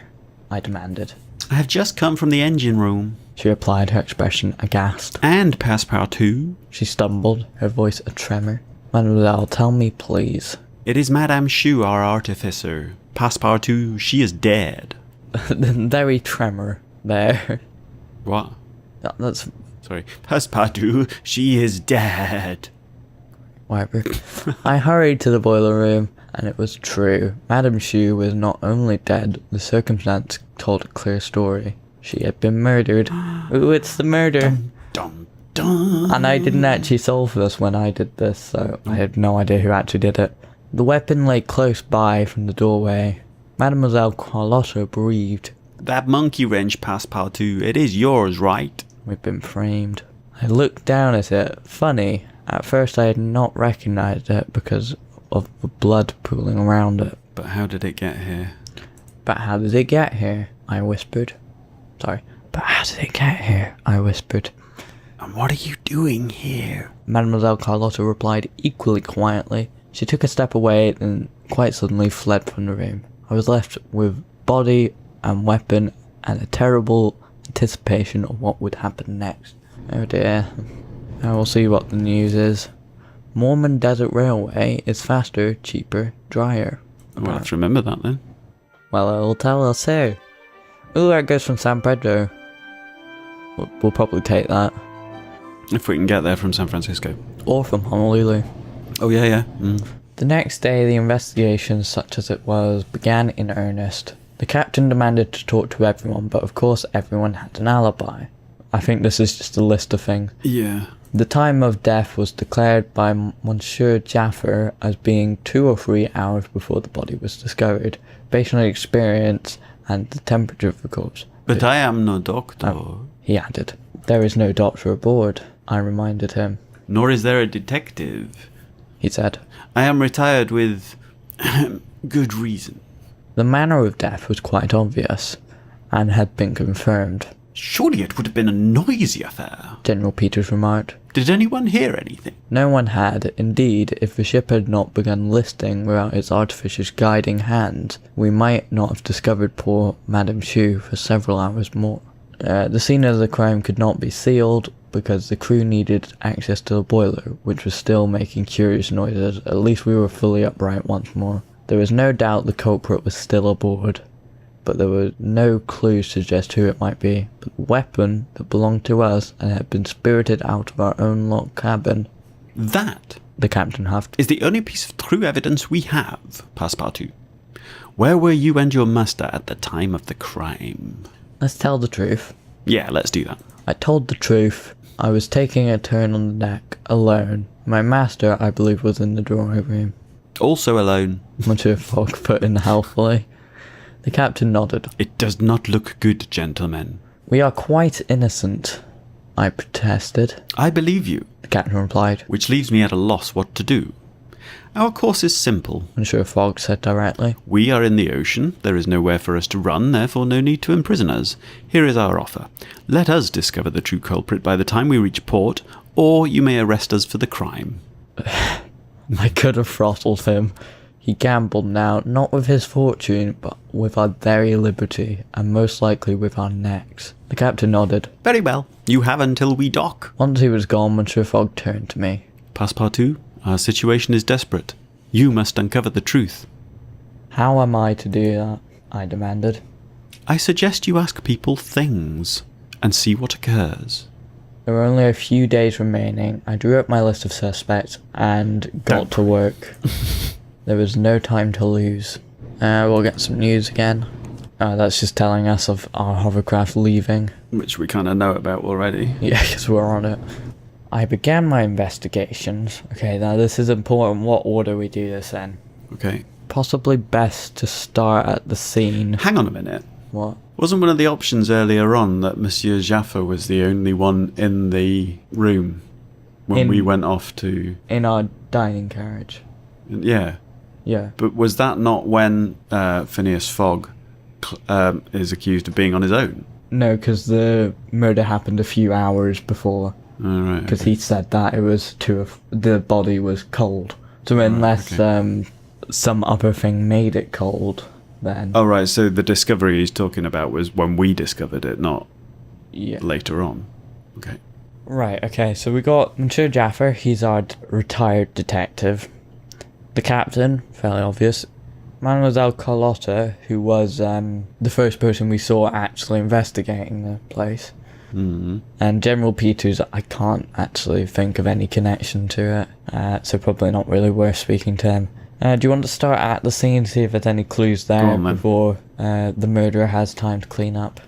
I demanded. I have just come from the engine room. She replied, her expression aghast. And Passepartout? She stumbled, her voice a tremor. Mademoiselle, tell me, please. It is Madame Choux, our artificer. Passepartout, she is dead. Very tremor there. What? That's... Sorry. Passepartout, she is dead. Whatever. I hurried to the boiler room, and it was true. Madame Choux was not only dead, the circumstance told a clear story. She had been murdered. Ooh, it's the murder. Dum, dum, dum. And I didn't actually solve this when I did this, so I had no idea who actually did it. The weapon lay close by from the doorway. Mademoiselle Carlotta breathed. That monkey wrench, Passepartout, it is yours, right? We've been framed. I looked down at it. Funny, at first I had not recognised it because of the blood pooling around it. But how did it get here? But how did it get here? I whispered. Sorry. But how did it get here? I whispered. And what are you doing here? Mademoiselle Carlotta replied equally quietly. She took a step away and quite suddenly fled from the room. I was left with body and weapon and a terrible anticipation of what would happen next. Oh dear. I will see what the news is. Mormon Desert Railway is faster, cheaper, drier. We'll have to remember that then. Well, it'll tell us so. Ooh, that goes from San Pedro. We'll probably take that. If we can get there from San Francisco. Or from Honolulu. Oh yeah. The next day, the investigation, such as it was, began in earnest. The captain demanded to talk to everyone, but of course everyone had an alibi. I think this is just a list of things. Yeah. The time of death was declared by Monsieur Jaffer as being 2 or 3 hours before the body was discovered, based on experience and the temperature of the corpse. But I am no doctor. He added. There is no doctor aboard, I reminded him. Nor is there a detective. He said. I am retired with good reason. The manner of death was quite obvious, and had been confirmed, Surely it would have been a noisy affair. General Peters remarked. Did anyone hear anything? No one had. Indeed, if the ship had not begun listing without its artificer's guiding hand, we might not have discovered poor Madame Chu for several hours more. The scene of the crime could not be sealed, because the crew needed access to the boiler, which was still making curious noises. At least we were fully upright once more. There was no doubt the culprit was still aboard, but there were no clues to suggest who it might be. But the weapon that belonged to us and had been spirited out of our own locked cabin, That the captain huffed, is the only piece of true evidence we have, Passepartout. Where were you and your master at the time of the crime? Let's tell the truth. Yeah, let's do that. I told the truth. I was taking a turn on the deck, alone. My master, I believe, was in the drawing room. Also alone. Monsieur Fogg put in helpfully. The captain nodded. It does not look good, gentlemen. We are quite innocent, I protested. I believe you, The captain replied. which leaves me at a loss what to do. Our course is simple. Monsieur Fogg said directly. We are in the ocean. There is nowhere for us to run, therefore no need to imprison us. Here is our offer. Let us discover the true culprit by the time we reach port, or you may arrest us for the crime. I could have throttled him. He gambled now, not with his fortune, but with our very liberty, and most likely with our necks. The captain nodded. Very well. You have until we dock. Once he was gone, Monsieur Fogg turned to me. Passepartout, our situation is desperate. You must uncover the truth. How am I to do that? I demanded. I suggest you ask people things, and see what occurs. There were only a few days remaining. I drew up my list of suspects and got to work. There was no time to lose. We'll get some news again. That's just telling us of our hovercraft leaving. Which we kind of know about already. Yeah, because we're on it. I began my investigations. Okay, now this is important what order we do this in. Okay. Possibly best to start at the scene. Hang on a minute. What? Wasn't one of the options earlier on that Monsieur Jaffa was the only one in the room when we went off to... In our dining carriage. Yeah. Yeah. But was that not when Phineas Fogg is accused of being on his own? No, because the murder happened a few hours before. All right. Because he said that it was the body was cold. So unless some other thing made it cold, then... Oh, right, so the discovery he's talking about was when we discovered it, not Yeah. later on. Okay. Right, okay, so we got Monsieur Jaffer, he's our retired detective. The captain, fairly obvious. Mademoiselle Carlotta, who was the first person we saw actually investigating the place. Mm-hmm. And General Peters, I can't actually think of any connection to it, so probably not really worth speaking to him. Do you want to start at the scene, see if there's any clues there before the murderer has time to clean up?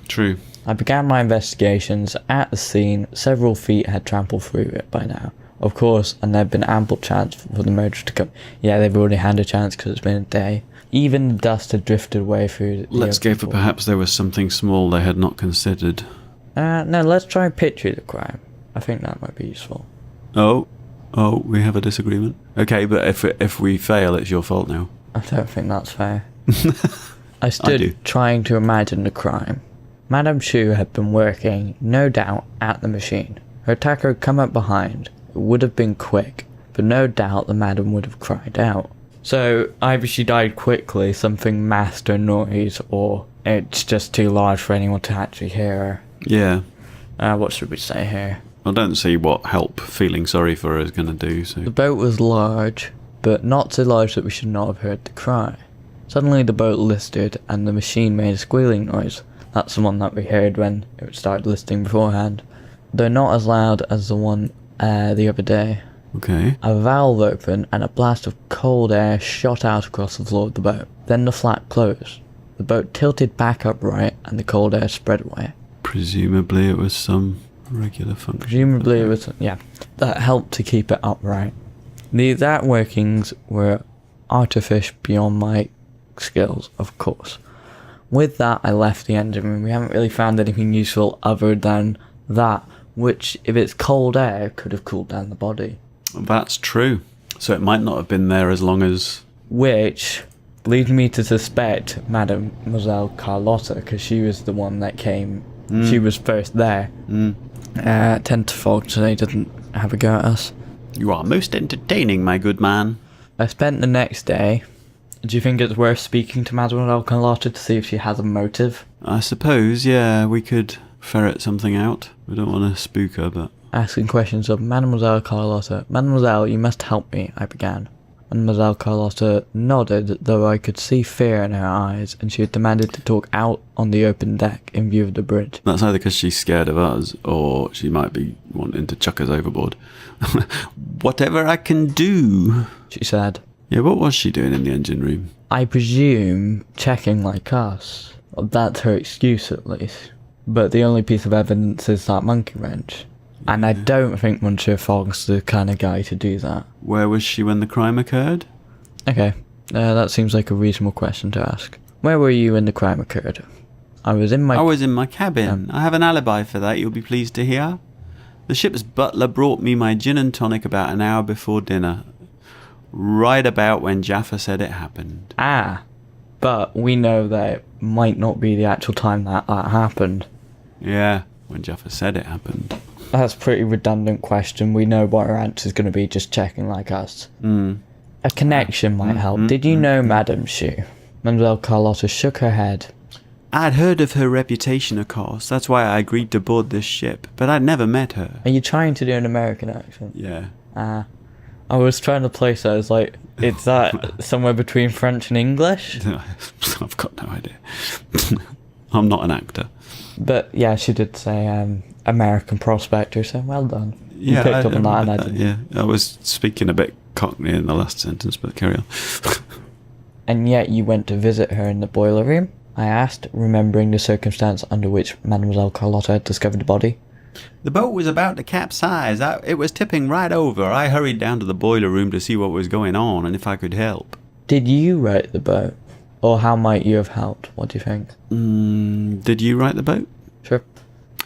True. I began my investigations at the scene. Several feet had trampled through it by now, of course, and there'd been ample chance for the murderer to come. Yeah, they've already had a chance because it's been a day. Even the dust had drifted away through. Let's go for perhaps there was something small they had not considered. No, let's try and picture the crime. I think that might be useful. Oh, we have a disagreement. Okay, but if we fail, it's your fault now. I don't think that's fair. I stood trying to imagine the crime. Madame Chu had been working, no doubt, at the machine. Her attacker had come up behind. It would have been quick, but no doubt the madam would have cried out. So, either she died quickly, something masked her noise, or it's just too large for anyone to actually hear her. Yeah. What should we say here? I don't see what help feeling sorry for her is going to do. So the boat was large, but not so large that we should not have heard the cry. Suddenly the boat listed, and the machine made a squealing noise. That's the one that we heard when it started listing beforehand, though not as loud as the one the other day. Okay. A valve opened, and a blast of cold air shot out across the floor of the boat. Then the flap closed. The boat tilted back upright, and the cold air spread away. Presumably it was some regular function. Presumably it was, yeah. That helped to keep it upright. The exact workings were artificial beyond my skills, of course. With that, I left the engine room. We haven't really found anything useful other than that, which, if it's cold air, could have cooled down the body. That's true. So it might not have been there as long as... Which leading me to suspect Mademoiselle Carlotta, because she was the one that came. She was first there. Tend to Fogg today didn't have a go at us. You are most entertaining, my good man. I spent the next day. Do you think it's worth speaking to Mademoiselle Carlotta to see if she has a motive? I suppose, yeah, we could ferret something out. We don't want to spook her, but... Asking questions of Mademoiselle Carlotta. Mademoiselle, you must help me, I began. Mademoiselle Carlotta nodded, though I could see fear in her eyes, and she had demanded to talk out on the open deck in view of the bridge. That's either because she's scared of us, or she might be wanting to chuck us overboard. Whatever I can do, she said. Yeah, what was she doing in the engine room? I presume checking like us. That's her excuse, at least. But the only piece of evidence is that monkey wrench. And I don't think Monsieur Fogg's the kind of guy to do that. Where was she when the crime occurred? Okay, that seems like a reasonable question to ask. Where were you when the crime occurred? I was in my cabin. I have an alibi for that, you'll be pleased to hear. The ship's butler brought me my gin and tonic about an hour before dinner. Right about when Jaffa said it happened. Ah, but we know that it might not be the actual time that happened. Yeah, when Jaffa said it happened. That's a pretty redundant question. We know what her answer's going to be, just checking like us. A connection might help. Did you know Madame Shoe? Mademoiselle Carlotta shook her head. I'd heard of her reputation, of course. That's why I agreed to board this ship. But I'd never met her. Are you trying to do an American accent? Yeah. I was trying to place that as like, is that somewhere between French and English? I've got no idea. I'm not an actor. But yeah, she did say American prospector, so well done. You picked up on that, and I didn't. Yeah, I was speaking a bit Cockney in the last sentence, but carry on. And yet you went to visit her in the boiler room? I asked, remembering the circumstance under which Mademoiselle Carlotta had discovered the body. The boat was about to capsize. It was tipping right over. I hurried down to the boiler room to see what was going on and if I could help. Did you right the boat? Or how might you have helped? What do you think? Did you right the boat? Sure.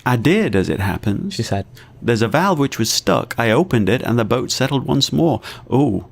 I did, as it happens. She said. There's a valve which was stuck. I opened it and the boat settled once more. Oh,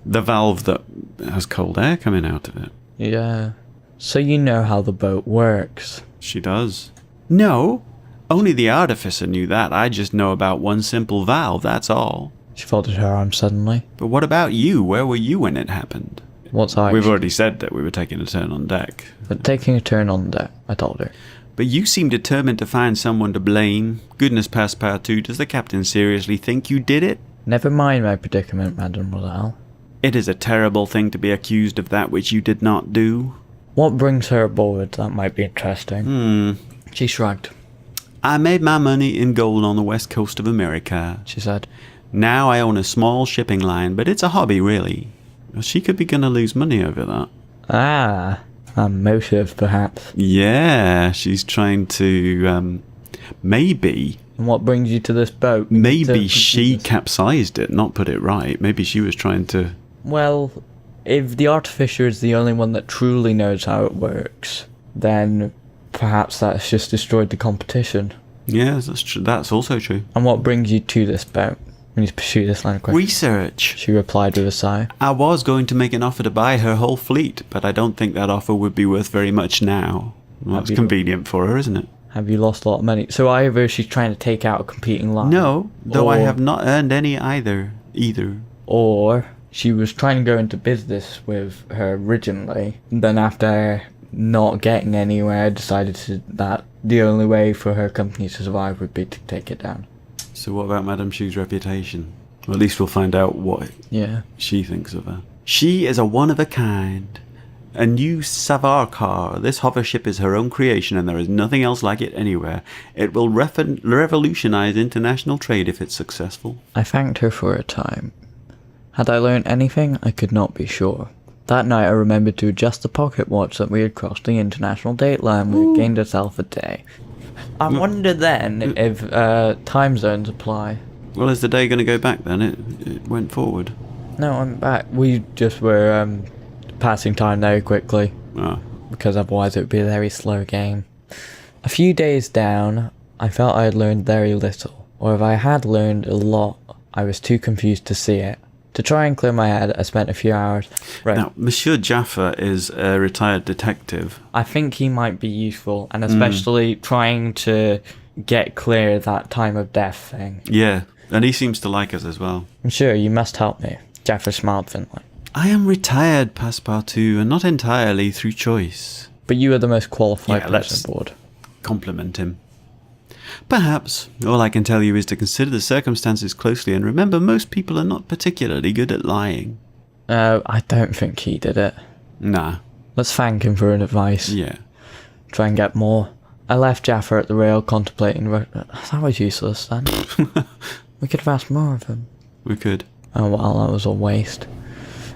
the valve that has cold air coming out of it. Yeah. So you know how the boat works. She does. No, only the artificer knew that. I just know about one simple valve, that's all. She folded her arms suddenly. But what about you? Where were you when it happened? What's I? We've already said that we were taking a turn on deck. But taking a turn on deck, I told her. But you seem determined to find someone to blame. Goodness, Passepartout, does the captain seriously think you did it? Never mind my predicament, Mademoiselle. It is a terrible thing to be accused of that which you did not do. What brings her aboard? That might be interesting. She shrugged. I made my money in gold on the west coast of America, she said. Now I own a small shipping line, but it's a hobby, really. She could be going to lose money over that. Ah, a motive, perhaps. Yeah, she's trying to, maybe... And what brings you to this boat? Maybe she capsized it, not put it right. Maybe she was trying to... Well, if the artificer is the only one that truly knows how it works, then perhaps that's just destroyed the competition. Yeah, that's true. That's also true. And what brings you to this boat? We need to pursue this line of questioning. Research. She replied with a sigh. I was going to make an offer to buy her whole fleet, but I don't think that offer would be worth very much now. Well, that's convenient for her, isn't it? Have you lost a lot of money? So either she's trying to take out a competing line. No, though I have not earned any either. Or she was trying to go into business with her originally, then after not getting anywhere, decided that the only way for her company to survive would be to take it down. So what about Madame Chu's reputation? Well, at least we'll find out what she thinks of her. She is a one-of-a-kind. A new Savar car. This hover ship is her own creation and there is nothing else like it anywhere. It will revolutionize international trade if it's successful. I thanked her for a time. Had I learned anything? I could not be sure. That night I remembered to adjust the pocket watch that we had crossed the international date line. We had gained ourselves a day. I wonder then if time zones apply. Well, is the day going to go back then? It went forward. No, I'm back. We just were passing time very quickly. Oh. Because otherwise it would be a very slow game. A few days down, I felt I had learned very little. Or if I had learned a lot, I was too confused to see it. To try and clear my head, I spent a few hours... Right. Now, Monsieur Jaffa is a retired detective. I think he might be useful, and especially trying to get clear that time of death thing. Yeah, and he seems to like us as well. I'm sure you must help me. Jaffa smiled thinly. I am retired, Passepartout, and not entirely through choice. But you are the most qualified person aboard. Compliment him. Perhaps. All I can tell you is to consider the circumstances closely and remember most people are not particularly good at lying. I don't think he did it. Nah. Let's thank him for an advice. Yeah. Try and get more. I left Jaffa at the rail contemplating... That was useless then. We could have asked more of him. We could. Oh well, that was a waste.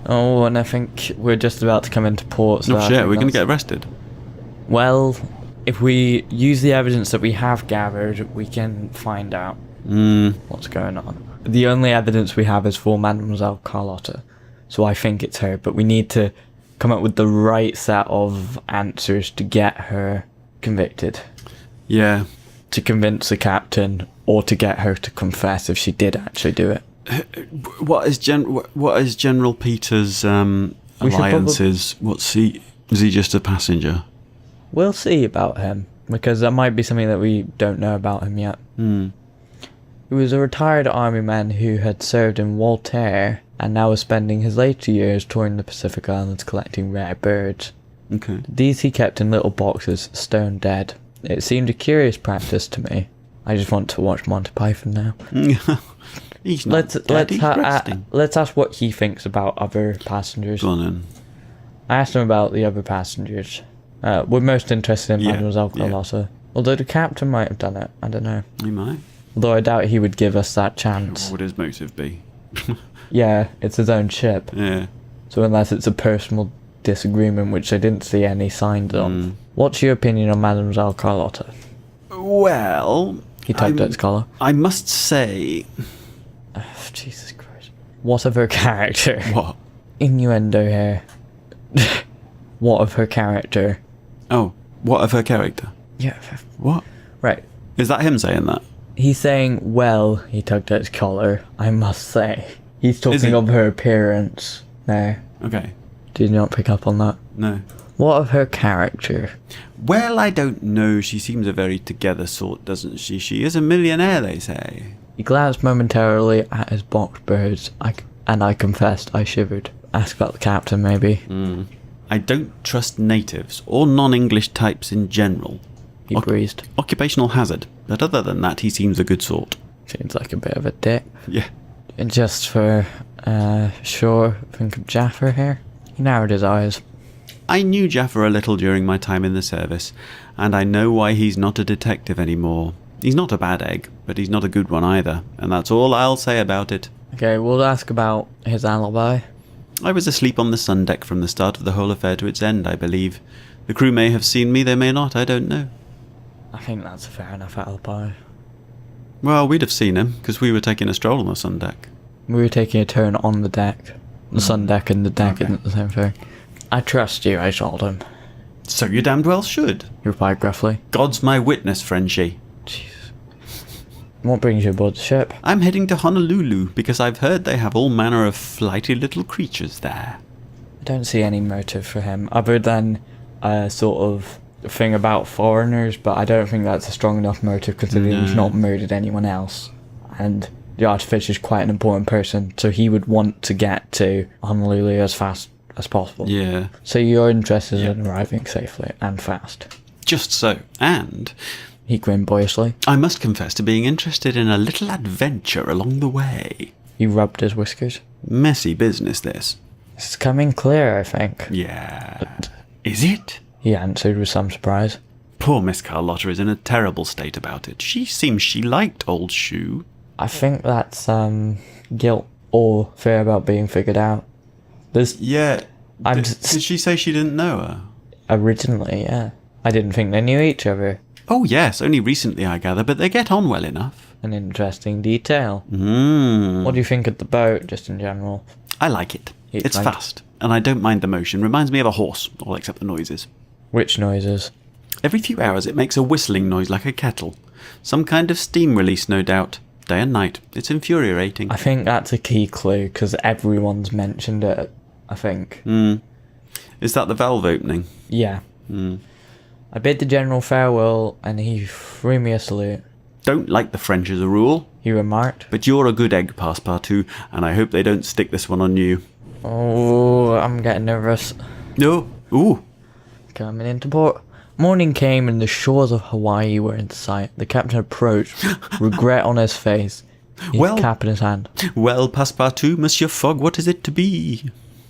Oh, and I think we're just about to come into port. So Oh shit, we're going to get arrested. Well, if we use the evidence that we have gathered, we can find out what's going on. The only evidence we have is for Mademoiselle Carlotta, so I think it's her, but we need to come up with the right set of answers to get her convicted. Yeah. To convince the captain, or to get her to confess if she did actually do it. What is General Peter's alliances? What's he? Is he just a passenger? We'll see about him, because that might be something that we don't know about him yet. He was a retired army man who had served in Voltaire and now was spending his later years touring the Pacific Islands collecting rare birds. Okay. These he kept in little boxes, stone dead. It seemed a curious practice to me. I just want to watch Monty Python now. He's not dead, he's resting. Let's ask what he thinks about other passengers. Go on then. I asked him about the other passengers. We're most interested in Mademoiselle Carlotta. Although the captain might have done it, I don't know. He might. Although I doubt he would give us that chance. What would his motive be? Yeah, it's his own ship. Yeah. So unless it's a personal disagreement, which I didn't see any signs of. What's your opinion on Mademoiselle Carlotta? Well... He tugged at his collar. I must say... Jesus Christ. What of her character? What? Innuendo here. What of her character? Oh, what of her character? Yeah. What? Right. Is that him saying that? He's saying, well, he tugged at his collar, I must say. He's talking of her appearance there. Okay. Did you not pick up on that? No. What of her character? Well, I don't know. She seems a very together sort, doesn't she? She is a millionaire, they say. He glanced momentarily at his boxed birds, and I confessed I shivered. Ask about the captain, maybe. I don't trust natives, or non-English types in general. He breezed. Occupational hazard, but other than that, he seems a good sort. Seems like a bit of a dick. Yeah. And just for, sure, think of Jaffa here. He narrowed his eyes. I knew Jaffa a little during my time in the service, and I know why he's not a detective anymore. He's not a bad egg, but he's not a good one either, and that's all I'll say about it. Okay, we'll ask about his alibi. I was asleep on the sun deck from the start of the whole affair to its end, I believe. The crew may have seen me, they may not, I don't know. I think that's a fair enough alibi. Well, we'd have seen him, because we were taking a stroll on the sun deck. We were taking a turn on the deck. The sun deck and the deck isn't the same thing. I trust you, I told him. So you damned well should. He replied gruffly. God's my witness, Frenchie. Jesus. What brings you aboard the ship? I'm heading to Honolulu, because I've heard they have all manner of flighty little creatures there. I don't see any motive for him, other than a sort of thing about foreigners, but I don't think that's a strong enough motive, considering he's not murdered anyone else. And the Artificer is quite an important person, so he would want to get to Honolulu as fast as possible. Yeah. So you're interested in arriving safely and fast. Just so. And... He grinned boyishly. I must confess to being interested in a little adventure along the way. He rubbed his whiskers. Messy business, this. It's coming clear, I think. Yeah. Is it? He answered with some surprise. Poor Miss Carlotta is in a terrible state about it. She seems she liked old Shoe. I think that's, guilt or fear about being figured out. Yeah. Did she say she didn't know her? Originally, yeah. I didn't think they knew each other. Oh yes, only recently I gather, but they get on well enough. An interesting detail. What do you think of the boat, just in general? I like it. It's fast, and I don't mind the motion. Reminds me of a horse, all except the noises. Which noises? Every few hours it makes a whistling noise like a kettle. Some kind of steam release, no doubt. day and night. It's infuriating. I think that's a key clue, because everyone's mentioned it, I think. Is that the valve opening? Yeah. I bid the General farewell, and he threw me a salute. Don't like the French as a rule, He remarked. but you're a good egg, Passepartout, and I hope they don't stick this one on you. Oh, I'm getting nervous. No. Ooh. Coming into port. Morning came and the shores of Hawaii were in sight. The captain approached, regret on his face, his cap in his hand. Well, Passepartout, Monsieur Fogg, what is it to be?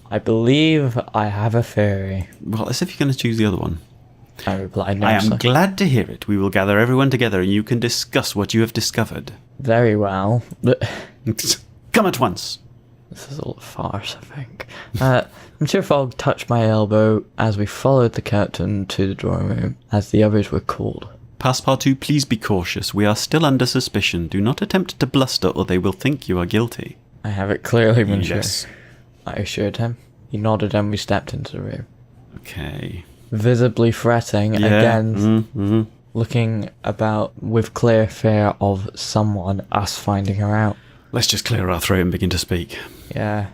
I believe I have a theory, Well, as if you're going to choose the other one. I replied I nervously. am glad to hear it. We will gather everyone together and you can discuss what you have discovered. Very well. Come at once. This is all a farce, I think. Monsieur Fogg touched my elbow as we followed the captain to the drawing room, as the others were called. Passepartout, please be cautious. We are still under suspicion. Do not attempt to bluster or they will think you are guilty. I have it clearly, Monsieur. Yes. I assured him. He nodded and we stepped into the room. Okay. Visibly fretting, again, looking about with clear fear of someone, us finding her out. Let's just clear our throat and begin to speak. Yeah.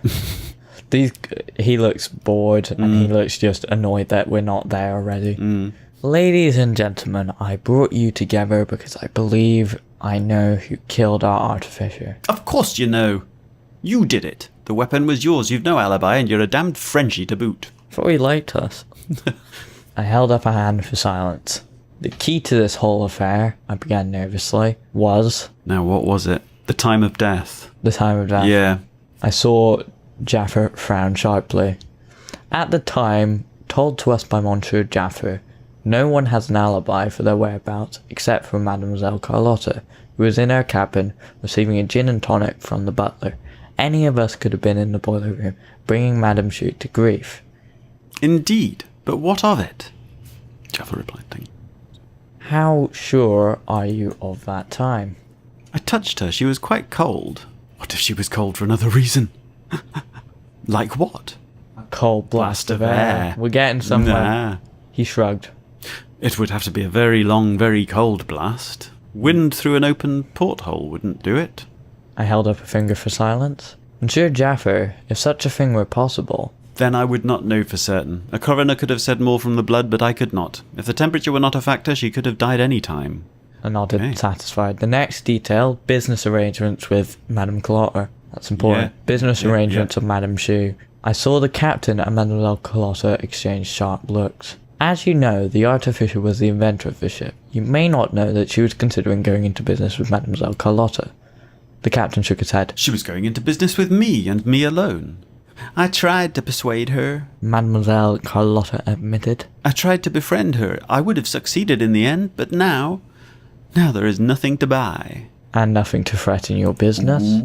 He looks bored and he looks just annoyed that we're not there already. Ladies and gentlemen, I brought you together because I believe I know who killed our artificer. Of course you know. You did it. The weapon was yours. You've no alibi and you're a damned Frenchie to boot. Thought he liked us. I held up a hand for silence. The key to this whole affair, I began nervously, was... Now, what was it? The time of death. The time of death. Yeah. I saw Jaffer frown sharply. At the time, told to us by Monsieur Jaffer, no one has an alibi for their whereabouts except for Mademoiselle Carlotta, who was in her cabin receiving a gin and tonic from the butler. Any of us could have been in the boiler room, bringing Madame Chute to grief. Indeed, but what of it? Jaffer replied, thank you. How sure are you of that time? I touched her. She was quite cold. What if she was cold for another reason? Like what? A cold blast of air. We're getting somewhere. Nah. He shrugged. It would have to be a very long, very cold blast. Wind through an open porthole wouldn't do it. I held up a finger for silence. Monsieur Jaffer, if such a thing were possible... Then I would not know for certain. A coroner could have said more from the blood, but I could not. If the temperature were not a factor, she could have died any time. I nodded, Okay. satisfied. The next detail, business arrangements with Madame Carlotta. That's important. Yeah. Business Yeah, arrangements with Madame Chute. I saw the captain and Mademoiselle Carlotta exchange sharp looks. As you know, the artificer was the inventor of the ship. You may not know that she was considering going into business with Mademoiselle Carlotta. The captain shook his head. She was going into business with me, and me alone. I tried to persuade her. Mademoiselle Carlotta admitted. I tried to befriend her. I would have succeeded in the end, but now there is nothing to buy. And nothing to threaten your business,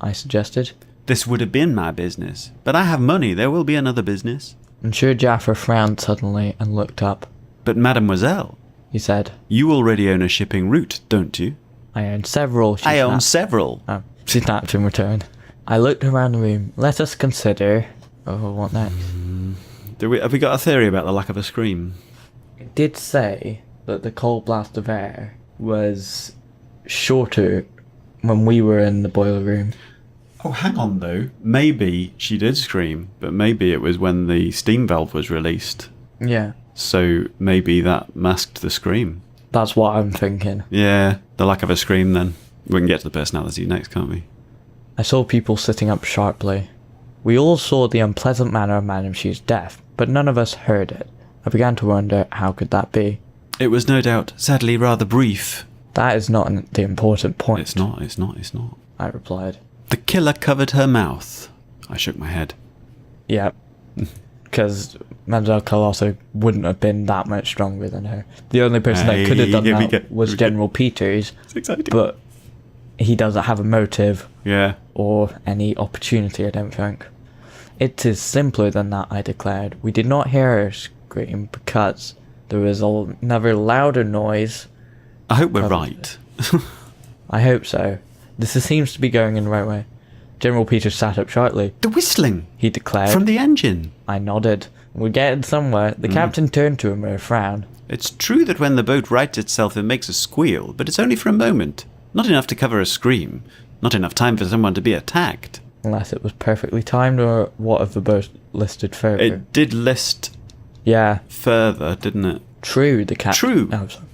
I suggested. This would have been my business, but I have money. There will be another business. Monsieur Jaffer frowned suddenly and looked up. But mademoiselle, He said, you already own a shipping route, don't you? I own several. I own several. Oh, she snapped in return. I looked around the room. Let us consider... Oh, what next? Have we got a theory about the lack of a scream? It did say that the cold blast of air was shorter when we were in the boiler room. Oh, hang on though. Maybe she did scream, but maybe it was when the steam valve was released. Yeah, So maybe that masked the scream. that's what I'm thinking. Yeah, the lack of a scream then. We can get to the personality next, can't we? I saw people sitting up sharply. We all saw the unpleasant manner of Madame Chute's death, but none of us heard it. I began to wonder how could that be. It was no doubt, sadly, rather brief. That is not the important point. It's not. I replied. The killer covered her mouth. I shook my head. Yeah, because Mademoiselle Carlotta wouldn't have been that much stronger than her. The only person that could have done Here we that go, was here we go. General Peters, It's exciting. but he doesn't have a motive Yeah. or any opportunity, I don't think. It is simpler than that, I declared. We did not hear her scream because there was another louder noise. I hope we're right. I hope so. This seems to be going in the right way. General Peters sat up sharply. The whistling He declared. from the engine. I nodded. We're getting somewhere. The captain turned to him with a frown. It's true that when the boat rights itself it makes a squeal, but it's only for a moment. Not enough to cover a scream. Not enough time for someone to be attacked. Unless it was perfectly timed, or what have the both listed further? It did list Yeah. further, didn't it? True, the cat. True. Oh, sorry.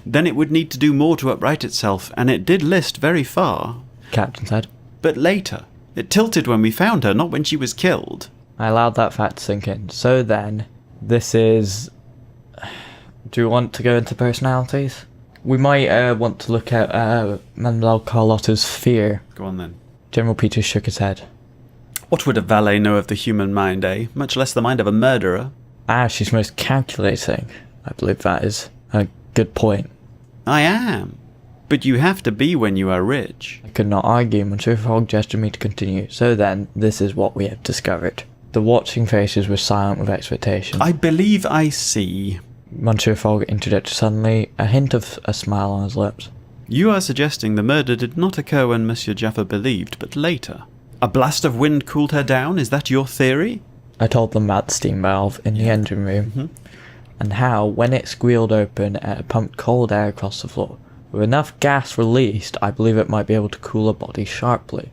Then it would need to do more to upright itself, and it did list very far. Captain said. But later. It tilted when we found her, not when she was killed. I allowed that fact to sink in. So then, this is... Do you want to go into personalities? We might want to look at Manuel Carlotta's fear. Go on then. General Peters shook his head. What would a valet know of the human mind, eh? Much less the mind of a murderer. Ah, she's most calculating. I believe that is a good point. I am. But you have to be when you are rich. I could not argue. Monsieur Fogg gestured me to continue. So then, this is what we have discovered. The watching faces were silent with expectation. I believe I see. Monsieur Fogg interjected suddenly, a hint of a smile on his lips. You are suggesting the murder did not occur when Monsieur Jaffa believed, but later. A blast of wind cooled her down? Is that your theory? I told them about the steam valve in the engine room, and how, when it squealed open, it pumped cold air across the floor. With enough gas released, I believe it might be able to cool a body sharply.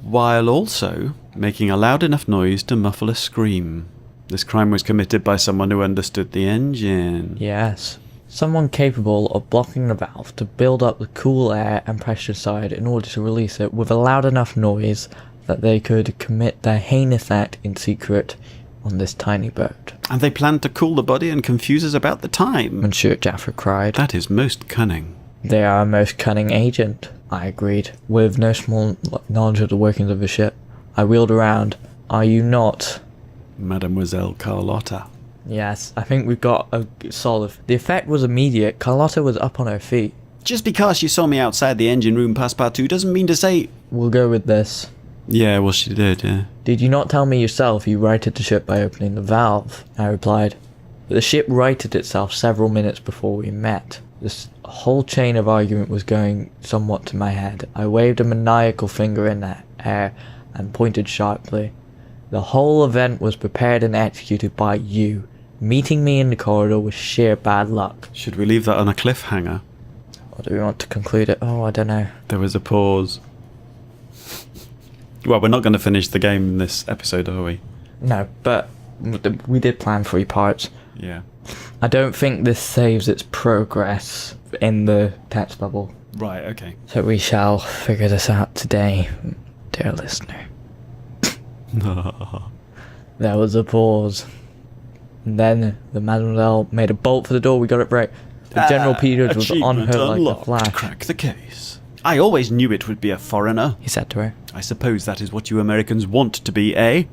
While also making a loud enough noise to muffle a scream. This crime was committed by someone who understood the engine. Yes. Someone capable of blocking the valve to build up the cool air and pressure side in order to release it with a loud enough noise that they could commit their heinous act in secret on this tiny boat. And they planned to cool the body and confuse us about the time. Monsieur Jaffa cried. That is most cunning. They are a most cunning agent, I agreed, with no small knowledge of the workings of the ship. I wheeled around. Are you not? Mademoiselle Carlotta. Yes, I think we've got a solid... The effect was immediate. Carlotta was up on her feet. Just because you saw me outside the engine room, Passepartout, doesn't mean to say... We'll go with this. Yeah, well, she did, yeah. Did you not tell me yourself you righted the ship by opening the valve? I replied. But the ship righted itself several minutes before we met. This whole chain of argument was going somewhat to my head. I waved a maniacal finger in the air and pointed sharply. The whole event was prepared and executed by you. Meeting me in the corridor was sheer bad luck. Should we leave that on a cliffhanger? Or do we want to conclude it? Oh, I don't know. There was a pause. Well, we're not going to finish the game in this episode, are we? No, but we did plan 3 parts. Yeah. I don't think this saves its progress in the text bubble. Right, okay. So we shall figure this out today, dear listener. There was a pause. And then the Mademoiselle made a bolt for the door. We got it right. The General Peters was on her like a flash. Crack the case. I always knew it would be a foreigner, He said to her. I suppose that is what you Americans want to be, eh?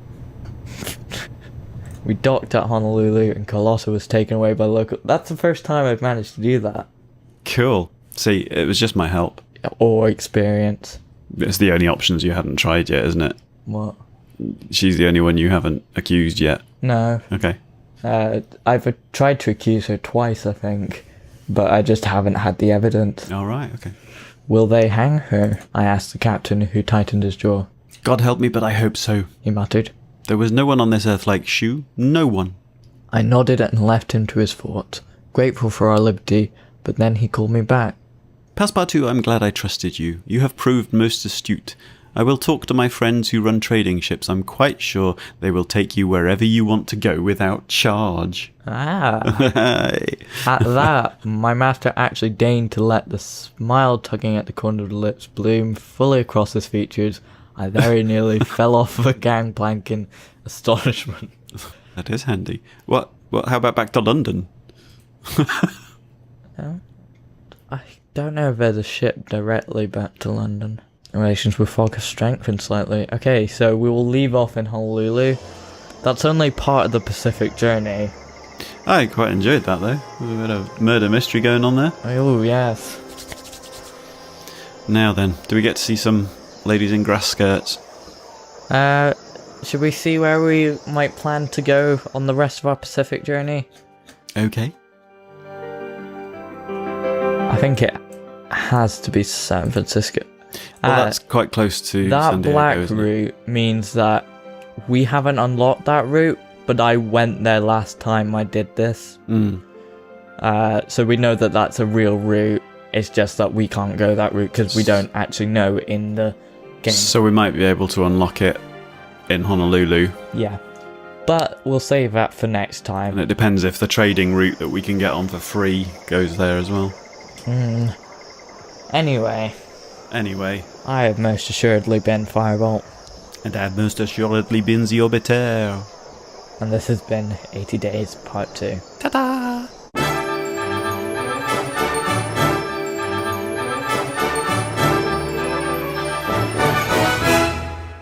We docked at Honolulu and Carlotta was taken away by local... That's the first time I've managed to do that. Cool. See, it was just my help. Or experience. It's the only options you hadn't tried yet, isn't it? What? She's the only one you haven't accused yet. No. Okay. I've tried to accuse her twice, I think. But I just haven't had the evidence. All right, okay. Will they hang her? I asked the captain, who tightened his jaw. God help me, but I hope so. He muttered. There was no one on this earth like Shu. No one. I nodded and left him to his thoughts, grateful for our liberty, but then he called me back. Passepartout, I'm glad I trusted you. You have proved most astute. I will talk to my friends who run trading ships. I'm quite sure they will take you wherever you want to go without charge. Ah. At that, my master actually deigned to let the smile tugging at the corner of the lips bloom fully across his features. I very nearly fell off the gangplank in astonishment. That is handy. What? How about back to London? I don't know if there's a ship directly back to London. Relations with Fogg have strengthened slightly. Okay, so we will leave off in Honolulu. That's only part of the Pacific journey. I quite enjoyed that, though. There was a bit of murder mystery going on there. Oh, yes. Now then, do we get to see some ladies in grass skirts? Should we see where we might plan to go on the rest of our Pacific journey? Okay. I think it has to be San Francisco. Well, that's quite close to that San Diego, black isn't it? route means that we haven't unlocked that route, but I went there last time I did this. So we know that that's a real route. It's just that we can't go that route because we don't actually know in the game. So we might be able to unlock it in Honolulu. Yeah. But we'll save that for next time. And it depends if the trading route that we can get on for free goes there as well. Anyway, I have most assuredly been Firebolt. And I have most assuredly been the Orbiter. And this has been 80 Days Part 2. Ta-da!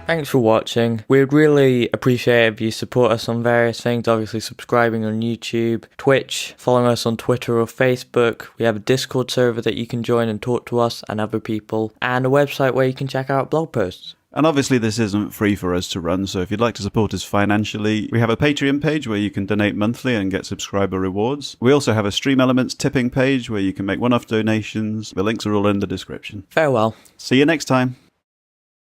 Thanks for watching. We'd really appreciate if you support us on various things, obviously subscribing on YouTube, Twitch, following us on Twitter or Facebook. We have a Discord server that you can join and talk to us and other people, and a website where you can check out blog posts. And obviously this isn't free for us to run, so if you'd like to support us financially, we have a Patreon page where you can donate monthly and get subscriber rewards. We also have a Stream Elements tipping page where you can make one-off donations. The links are all in the description. Farewell. See you next time.